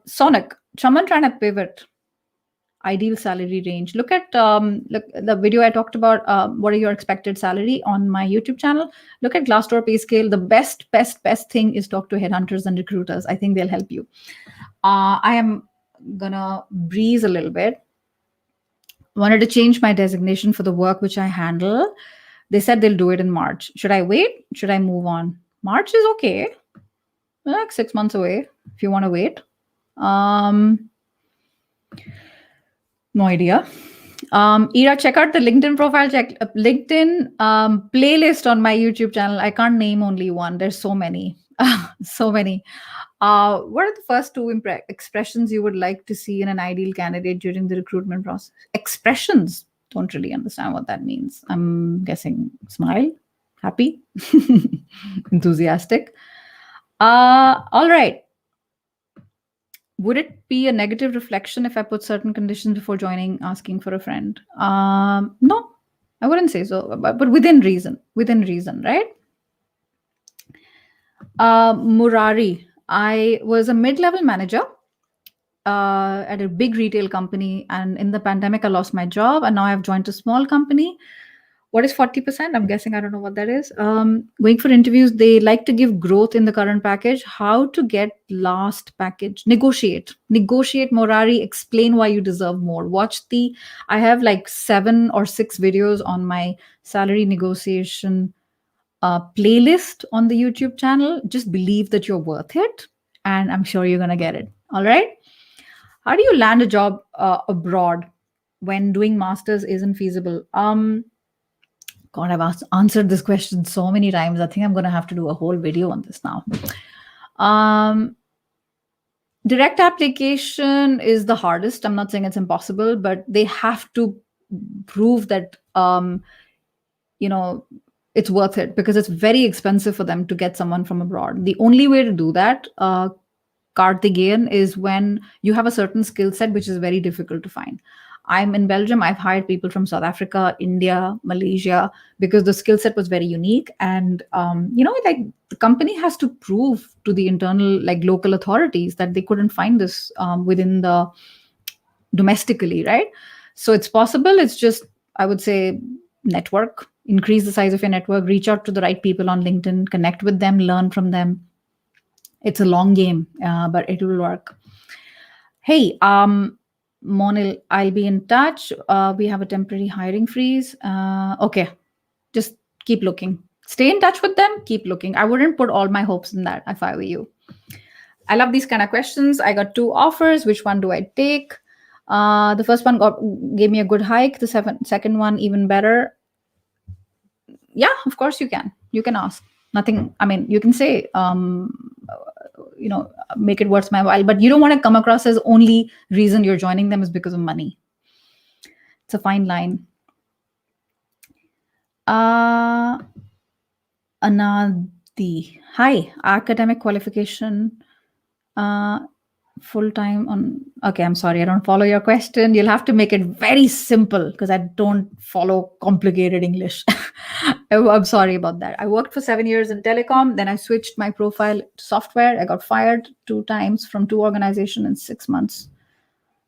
[SPEAKER 1] Sonic, someone trying to pivot. Ideal salary range. Look at look the video I talked about. What are your expected salary on my YouTube channel? Look at Glassdoor pay scale. The best thing is talk to headhunters and recruiters. I think they'll help you. I am gonna breeze a little bit. Wanted to change my designation for the work which I handle. They said they'll do it in March. Should I wait? Should I move on? March is okay. Like 6 months away if you want to wait. No idea. Ira, check out the LinkedIn profile, check LinkedIn playlist on my YouTube channel. I can't name only one. There's so many. So many. What are the first two expressions you would like to see in an ideal candidate during the recruitment process? Expressions. Don't really understand what that means. I'm guessing smile, happy, enthusiastic. All right. Would it be a negative reflection if I put certain conditions before joining, asking for a friend? No, I wouldn't say so, but within reason, right? Murari, I was a mid-level manager at a big retail company, and in the pandemic, I lost my job, and now I've joined a small company. What is 40%? I'm guessing I don't know what that is. Going for interviews, they like to give growth in the current package. How to get last package? Negotiate, Morari. Explain why you deserve more. I have like 7 or 6 videos on my salary negotiation playlist on the YouTube channel. Just believe that you're worth it, and I'm sure you're gonna get it. All right. How do you land a job abroad when doing masters isn't feasible? God, I've answered this question so many times. I think I'm going to have to do a whole video on this now. Direct application is the hardest. I'm not saying it's impossible, but they have to prove that, it's worth it because it's very expensive for them to get someone from abroad. The only way to do that, Karthikeyan, is when you have a certain skill set which is very difficult to find. I'm in Belgium. I've hired people from South Africa, India, Malaysia, because the skill set was very unique. And, like the company has to prove to the internal, like local authorities that they couldn't find this within domestically, right? So it's possible. It's just, I would say, network, increase the size of your network, reach out to the right people on LinkedIn, connect with them, learn from them. It's a long game, but it will work. Hey, Monil, I'll be in touch. We have a temporary hiring freeze. Okay, just keep looking. Stay in touch with them. Keep looking. I wouldn't put all my hopes in that if I were you. I love these kind of questions. I got 2 offers. Which one do I take? The first one gave me a good hike. The second one even better. Yeah, of course you can. You can ask. Nothing. I mean, you can say, make it worth my while. But you don't want to come across as only reason you're joining them is because of money. It's a fine line. Anadi. Hi, academic qualification. Full-time on. Okay, I'm sorry, I don't follow your question. You'll have to make it very simple because I don't follow complicated English. I'm sorry about that. I worked for 7 years in telecom, then I switched my profile to software. I got fired 2 times from 2 organizations in 6 months.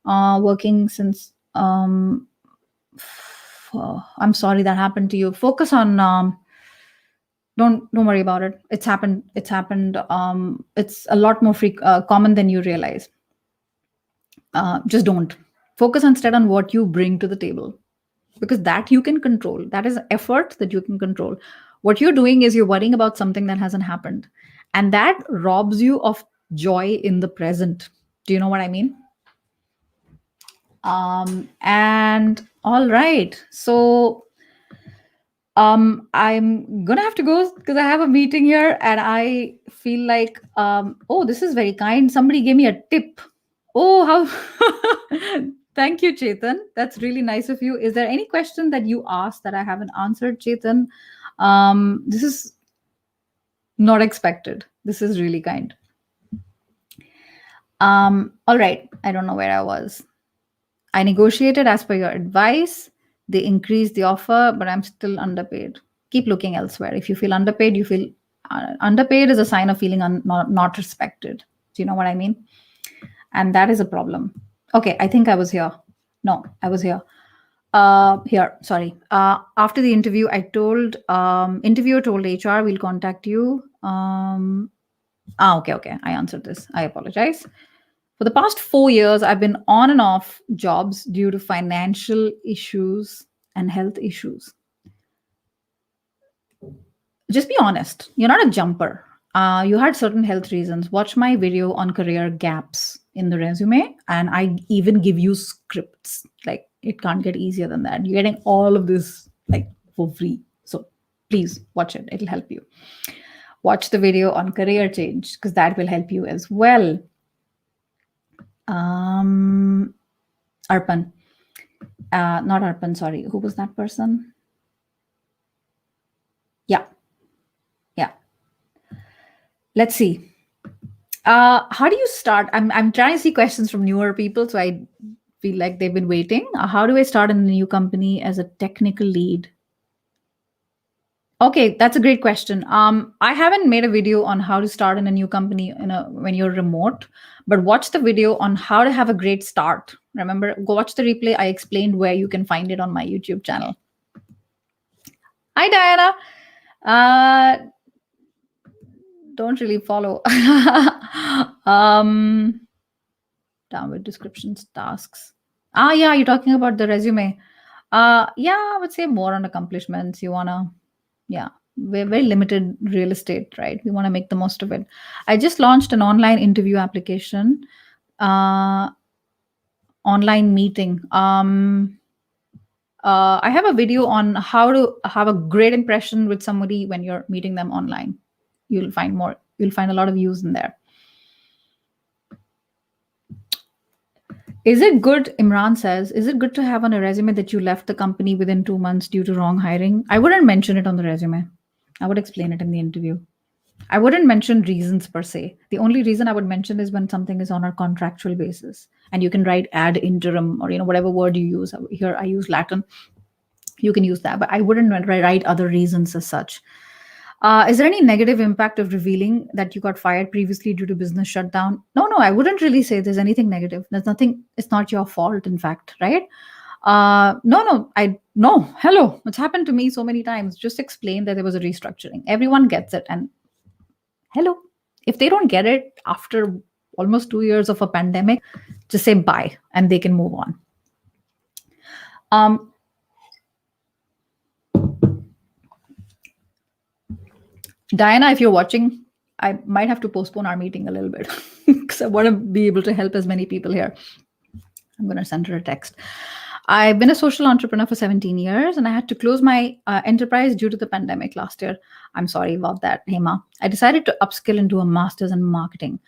[SPEAKER 1] Working since I'm sorry that happened to you. Focus on don't worry about it. It's happened. It's a lot more common than you realize. Just don't focus instead on what you bring to the table, because that you can control. That is effort that you can control. What you're doing is you're worrying about something that hasn't happened, and that robs you of joy in the present. Do you know what I mean? And all right, so I'm gonna have to go because I have a meeting here, and I feel like, oh, this is very kind. Somebody gave me a tip. Oh, how thank you, Chetan. That's really nice of you. Is there any question that you asked that I haven't answered, Chetan? This is not expected. This is really kind. All right. I don't know where I was. I negotiated as per your advice. They increased the offer, but I'm still underpaid. Keep looking elsewhere. If you feel underpaid, you feel underpaid is a sign of feeling not respected. Do you know what I mean? And that is a problem. Okay, I think I was here. No, I was here. Here, sorry. After the interview, interviewer told HR, we'll contact you. Okay. I answered this. I apologize. For the past 4 years, I've been on and off jobs due to financial issues and health issues. Just be honest. You're not a jumper. You had certain health reasons. Watch my video on career gaps in the resume, and I even give you scripts. Like, it can't get easier than that. You're getting all of this like for free. So please watch it. It'll help you. Watch the video on career change because that will help you as well. Arpan. Not Arpan, sorry. Who was that person? Yeah. Let's see. How do you start? I'm trying to see questions from newer people, so I feel like they've been waiting. How do I start in a new company as a technical lead? Okay, that's a great question. I haven't made a video on how to start in a new company when you're remote, but watch the video on how to have a great start. Remember, go watch the replay. I explained where you can find it on my YouTube channel. Hi, Diana. Don't really follow. Down with descriptions, tasks. Yeah, you're talking about the resume. Yeah, I would say more on accomplishments. We're very limited real estate, right? We want to make the most of it. I just launched an online interview application, online meeting. I have a video on how to have a great impression with somebody when you're meeting them online. You'll find a lot of views in there. Is it good, Imran says, is it good to have on a resume that you left the company within 2 months due to wrong hiring? I wouldn't mention it on the resume. I would explain it in the interview. I wouldn't mention reasons per se. The only reason I would mention is when something is on a contractual basis. And you can write ad interim or whatever word you use. Here I use Latin. You can use that, but I wouldn't write other reasons as such. Is there any negative impact of revealing that you got fired previously due to business shutdown? No, I wouldn't really say there's anything negative. There's nothing. It's not your fault, in fact, right? No, I no. Hello, it's happened to me so many times. Just explain that there was a restructuring. Everyone gets it, and hello. If they don't get it after almost 2 years of a pandemic, just say bye, and they can move on. Um, Diana, if you're watching, I might have to postpone our meeting a little bit because I want to be able to help as many people here. I'm going to send her a text. I've been a social entrepreneur for 17 years and I had to close my enterprise due to the pandemic last year. I'm sorry about that, Hema. I decided to upskill and do a master's in marketing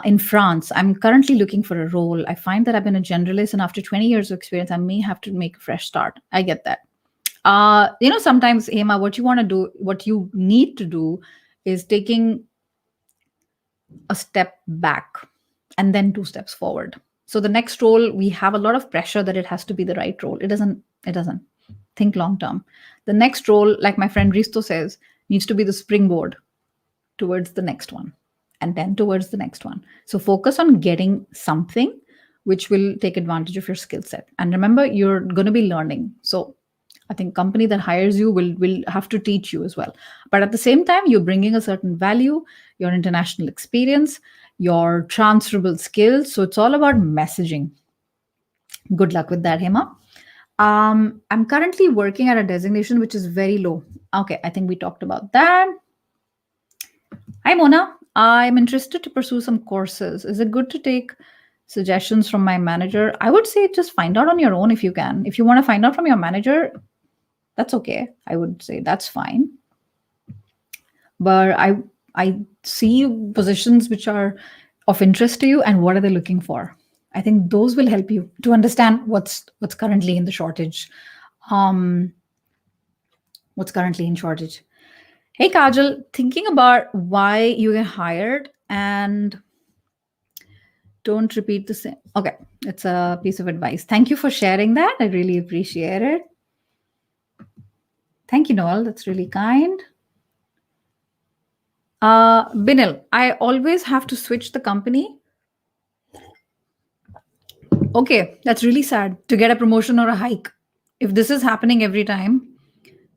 [SPEAKER 1] in France. I'm currently looking for a role. I find that I've been a generalist, and after 20 years of experience, I may have to make a fresh start. I get that. Sometimes, Hema, what you want to do, what you need to do is taking a step back and then two steps forward. So the next role, we have a lot of pressure that it has to be the right role. It doesn't think long term. The next role, like my friend Risto says, needs to be the springboard towards the next one and then towards the next one. So focus on getting something which will take advantage of your skill set. And remember, you're going to be learning. So I think company that hires you will have to teach you as well. But at the same time, you're bringing a certain value, your international experience, your transferable skills. So it's all about messaging. Good luck with that, Hema. I'm currently working at a designation which is very low. Okay, I think we talked about that. Hi, Mona. I'm interested to pursue some courses. Is it good to take suggestions from my manager? I would say just find out on your own if you can. If you want to find out from your manager, that's okay. I would say that's fine. But I see positions which are of interest to you and what are they looking for. I think those will help you to understand what's currently in the shortage. Um, what's currently in shortage. Hey Kajal, thinking about why you get hired and don't repeat the same. Okay, it's a piece of advice. Thank you for sharing that. I really appreciate it. Thank you, Noel. That's really kind. Binil, I always have to switch the company. Okay, that's really sad to get a promotion or a hike. If this is happening every time,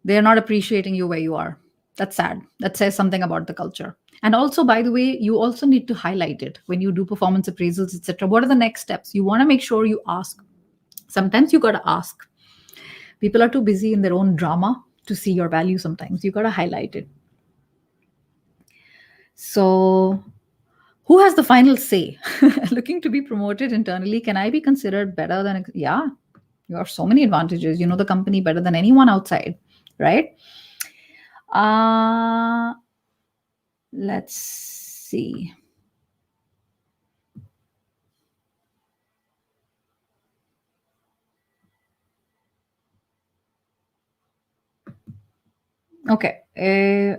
[SPEAKER 1] they're not appreciating you where you are. That's sad. That says something about the culture. And also, by the way, you also need to highlight it when you do performance appraisals, etc. What are the next steps? You want to make sure you ask. Sometimes you got to ask. People are too busy in their own drama to see your value sometimes. You got to highlight it. So, who has the final say? Looking to be promoted internally, can I be considered better than? Yeah, you have so many advantages. You know the company better than anyone outside, right? Let's see. Okay,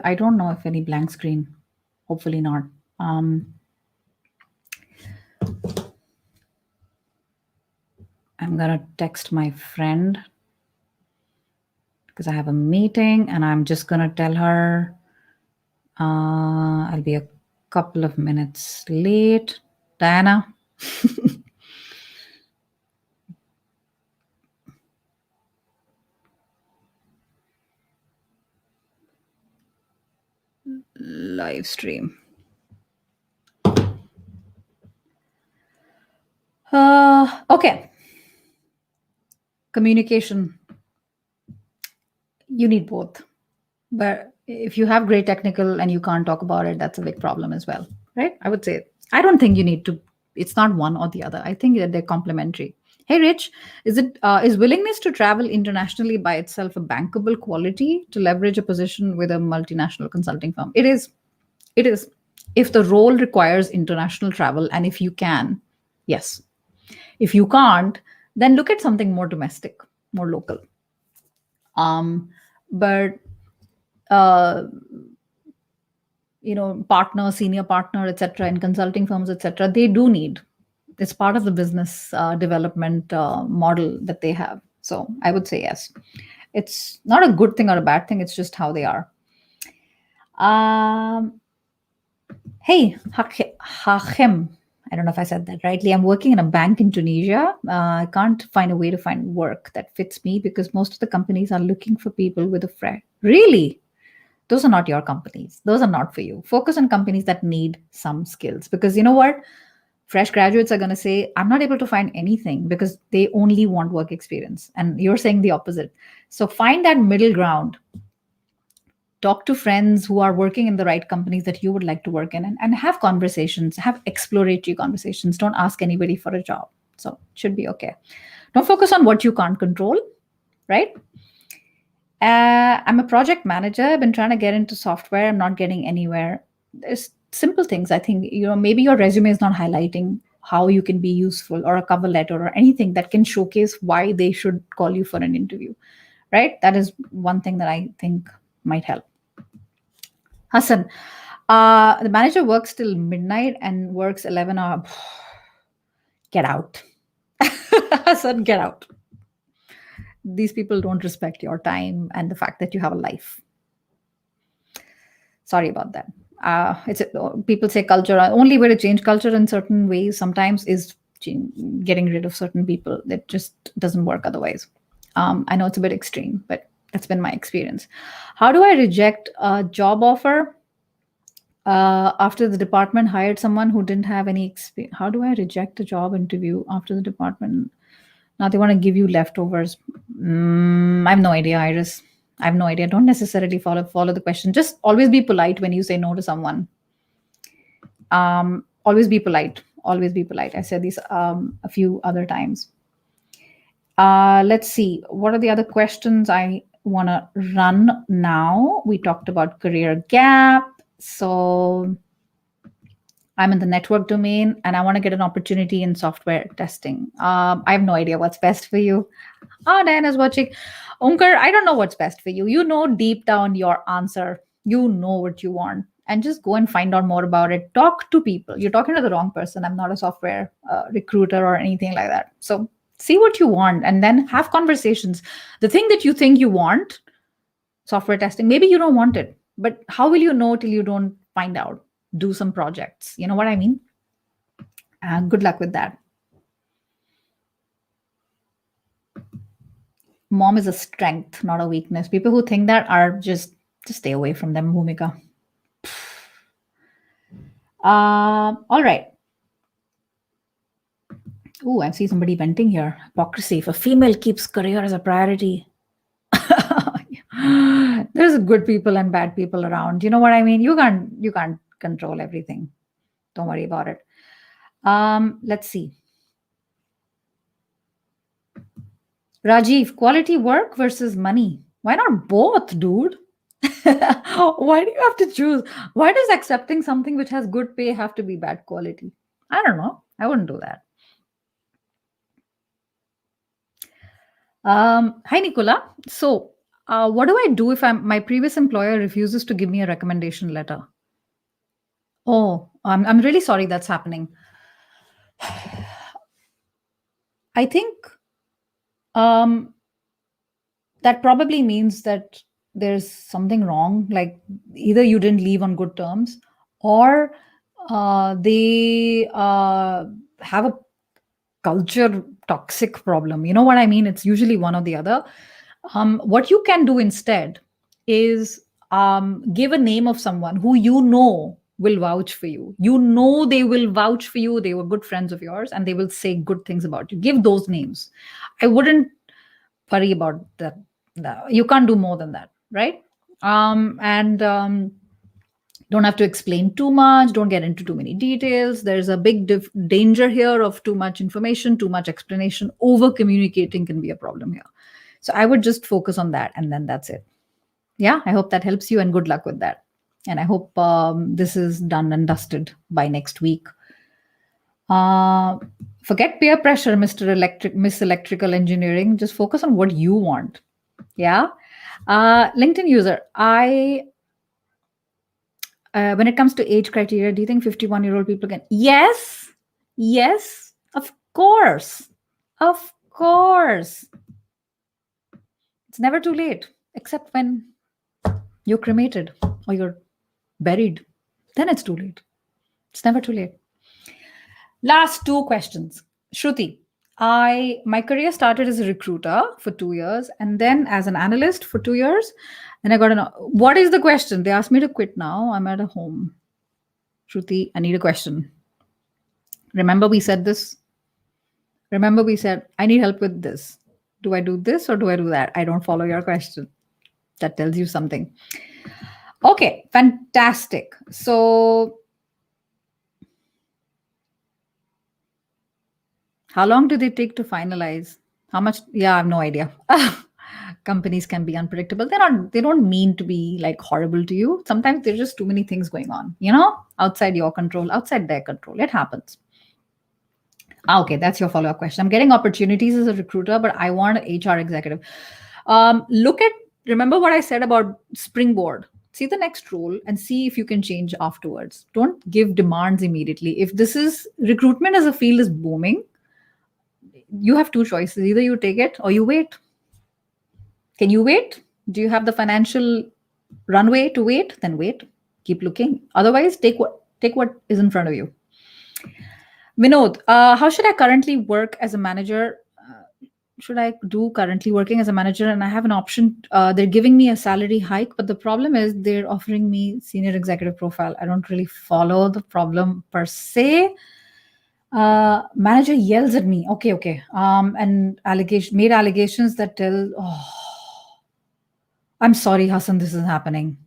[SPEAKER 1] I don't know if any blank screen. Hopefully not. I'm gonna text my friend because I have a meeting and I'm just gonna tell her I'll be a couple of minutes late. Diana. Live stream. Okay. Communication. You need both. But if you have great technical and you can't talk about it, that's a big problem as well, right? I would say, I don't think you need to, it's not one or the other. I think that they're complementary. Hey, Rich, is willingness to travel internationally by itself a bankable quality to leverage a position with a multinational consulting firm? It is. It is. If the role requires international travel, and if you can, yes. If you can't, then look at something more domestic, more local. But uh, partner, senior partner, etc., in consulting firms, etc., they do need. It's part of the business development model that they have. So I would say yes. It's not a good thing or a bad thing. It's just how they are. Hey, Hachem, I don't know if I said that rightly. I'm working in a bank in Tunisia. I can't find a way to find work that fits me because most of the companies are looking for people with a fresh. Really? Those are not your companies. Those are not for you. Focus on companies that need some skills because you know what? Fresh graduates are going to say, I'm not able to find anything because they only want work experience. And you're saying the opposite. So find that middle ground. Talk to friends who are working in the right companies that you would like to work in and have conversations, have exploratory conversations. Don't ask anybody for a job. So it should be okay. Don't focus on what you can't control, right? I'm a project manager. I've been trying to get into software. I'm not getting anywhere. There's simple things. I think, maybe your resume is not highlighting how you can be useful or a cover letter or anything that can showcase why they should call you for an interview, right? That is one thing that I think might help. Hassan, the manager works till midnight and works 11 hours. Get out. Hassan, get out. These people don't respect your time and the fact that you have a life. Sorry about that. People say culture. Only way to change culture in certain ways sometimes is getting rid of certain people. That just doesn't work otherwise. I know it's a bit extreme, but that's been my experience. How do I reject a job offer after the department hired someone who didn't have any experience? How do I reject a job interview after the department? Now they want to give you leftovers. I have no idea, Iris. I have no idea. Don't necessarily follow the question. Just always be polite when you say no to someone. Always be polite. Always be polite. I said this a few other times. Let's see. What are the other questions I want to run now? We talked about career gap. So I'm in the network domain and I want to get an opportunity in software testing. I have no idea what's best for you. Oh, Diana's watching. Unkar, I don't know what's best for you. You know deep down your answer. You know what you want. And just go and find out more about it. Talk to people. You're talking to the wrong person. I'm not a software recruiter or anything like that. So see what you want and then have conversations. The thing that you think you want, software testing, maybe you don't want it. But how will you know till you don't find out? Do some projects. You know what I mean? And good luck with that. Mom is a strength, not a weakness. People who think that are just stay away from them, Bhumika. All right. Oh, I see somebody venting here. Hypocrisy. If a female keeps career as a priority, there's good people and bad people around. You know what I mean? You can't control everything. Don't worry about it. Let's see. Rajiv, quality work versus money. Why not both, dude? Why do you have to choose? Why does accepting something which has good pay have to be bad quality? I don't know. I wouldn't do that. Hi, Nicola. So, what do I do if my previous employer refuses to give me a recommendation letter? Oh, I'm really sorry that's happening. I think that probably means that there's something wrong. Like either you didn't leave on good terms, or they have a culture toxic problem. You know what I mean? It's usually one or the other. What you can do instead is give a name of someone who you know will vouch for you. You know they will vouch for you. They were good friends of yours and they will say good things about you. Give those names. I wouldn't worry about that. You can't do more than that, right? And don't have to explain too much. Don't get into too many details. There's a big danger here of too much information, too much explanation. Over communicating can be a problem here. So I would just focus on that and then that's it. Yeah, I hope that helps you and good luck with that. And I hope this is done and dusted by next week. Forget peer pressure, Miss Electrical Engineering. Just focus on what you want. Yeah. LinkedIn user, when it comes to age criteria, do you think 51-year-old people can? Yes, of course. Of course. It's never too late, except when you're cremated or you're buried. Then it's too late. It's never too late. Last two questions. Shruti, my career started as a recruiter for 2 years and then as an analyst for 2 years. And I got an what is the question? They asked me to quit now. I'm at a home. Shruti, I need a question. Remember we said this? Remember we said I need help with this. Do I do this or do I do that? I don't follow your question. That tells you something. Okay, fantastic. So how long do they take to finalize? How much? Yeah, I have no idea. Companies can be unpredictable. They don't mean to be like horrible to you. Sometimes there's just too many things going on, outside your control, outside their control. It happens. Okay, that's your follow-up question. I'm getting opportunities as a recruiter, but I want an HR executive. Remember what I said about springboard. See the next role and see if you can change afterwards. Don't give demands immediately. If this is recruitment as a field is booming, you have two choices. Either you take it or you wait. Can you wait? Do you have the financial runway to wait? Then wait. Keep looking. Otherwise, take what is in front of you. Vinod, how should I currently work as a manager? Should I do currently working as a manager? And I have an option. They're giving me a salary hike, but the problem is they're offering me senior executive profile. I don't really follow the problem per se. Manager yells at me. Okay. And made allegations that tell, oh, I'm sorry, Hassan, this is happening.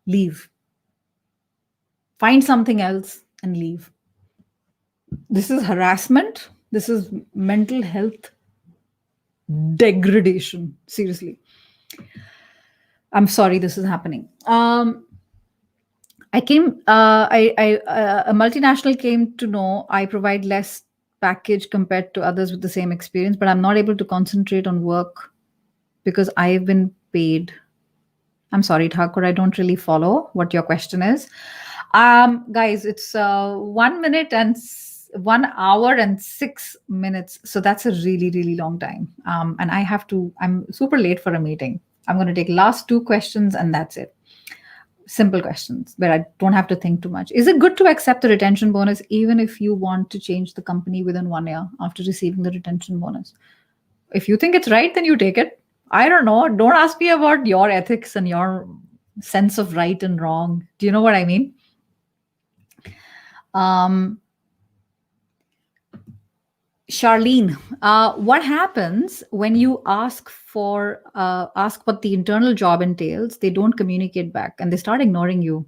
[SPEAKER 1] Leave. Find something else and leave. This is harassment. This is mental health degradation. Seriously. I'm sorry this is happening. A multinational came to know I provide less package compared to others with the same experience, but I'm not able to concentrate on work because I've been paid. I'm sorry, Thakur, I don't really follow what your question is. Guys, it's 1 minute and 1 hour and 6 minutes. So that's a really, really long time. And I'm super late for a meeting. I'm going to take last two questions and that's it. Simple questions where I don't have to think too much. Is it good to accept the retention bonus even if you want to change the company within 1 year after receiving the retention bonus? If you think it's right, then you take it. I don't know. Don't ask me about your ethics and your sense of right and wrong. Do you know what I mean? Charlene, what happens when you ask what the internal job entails? They don't communicate back and they start ignoring you.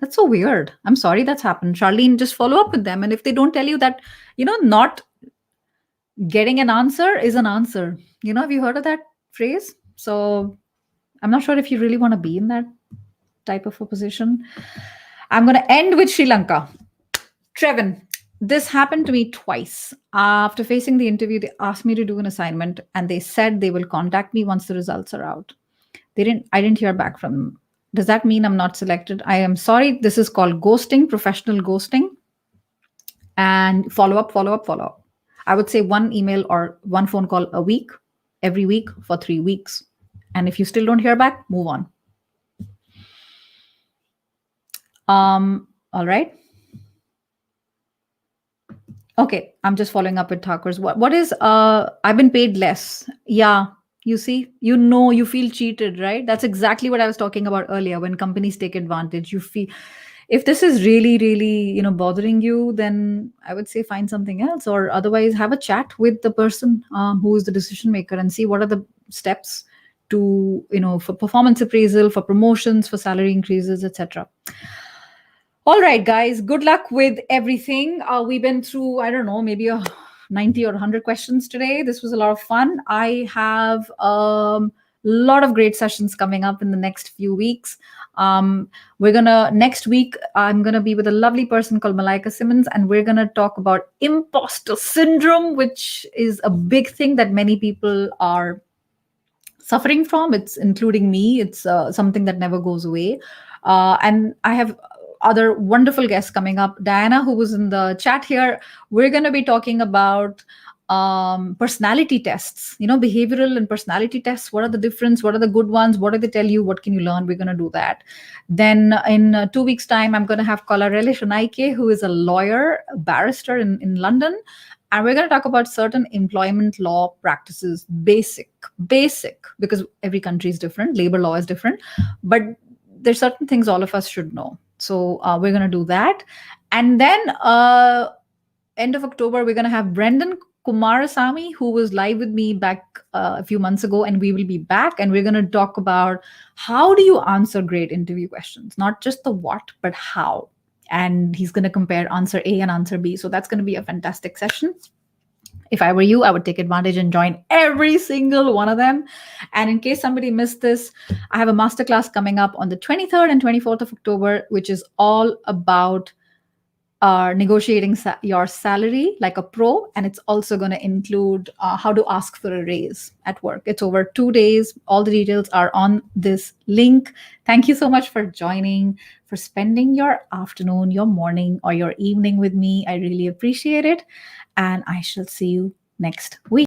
[SPEAKER 1] That's so weird. I'm sorry that's happened. Charlene, just follow up with them. And if they don't tell you that, not getting an answer is an answer. Have you heard of that phrase? So I'm not sure if you really want to be in that type of a position. I'm going to end with Sri Lanka. Trevin, this happened to me twice. After facing the interview, they asked me to do an assignment and they said they will contact me once the results are out. I didn't hear back from them. Does that mean I'm not selected? I am sorry. This is called ghosting, professional ghosting. And follow up. I would say one email or one phone call a week, every week for 3 weeks. And if you still don't hear back, move on. All right. Okay, I'm just following up with Thakur's. What is I've been paid less. Yeah, you see, you feel cheated, right? That's exactly what I was talking about earlier. When companies take advantage, you feel, if this is really, really, bothering you, then I would say find something else, or otherwise have a chat with the person who is the decision maker and see what are the steps to, for performance appraisal, for promotions, for salary increases, etc. All right, guys, good luck with everything. We've been through, I don't know, maybe 90 or 100 questions today. This was a lot of fun. I have a lot of great sessions coming up in the next few weeks. Next week, I'm going to be with a lovely person called Malaika Simmons, and we're going to talk about imposter syndrome, which is a big thing that many people are suffering from. It's including me. It's something that never goes away. And I have other wonderful guests coming up. Diana, who was in the chat here, we're going to be talking about personality tests, behavioral and personality tests. What are the difference? What are the good ones? What do they tell you? What can you learn? We're going to do that. Then in 2 weeks time, I'm going to have Kolarele Shanaike, who is a lawyer, a barrister in London. And we're going to talk about certain employment law practices, basic, because every country is different, labor law is different, but there's certain things all of us should know. So we're going to do that. And then end of October, we're going to have Brendan Kumarasamy, who was live with me back a few months ago, and we will be back, and we're going to talk about how do you answer great interview questions, not just the what, but how. And he's going to compare answer A and answer B. So that's going to be a fantastic session. If I were you, I would take advantage and join every single one of them. And in case somebody missed this, I have a masterclass coming up on the 23rd and 24th of October, which is all about negotiating your salary like a pro. And it's also going to include how to ask for a raise at work. It's over 2 days. All the details are on this link. Thank you so much for joining, for spending your afternoon, your morning, or your evening with me. I really appreciate it. And I shall see you next week.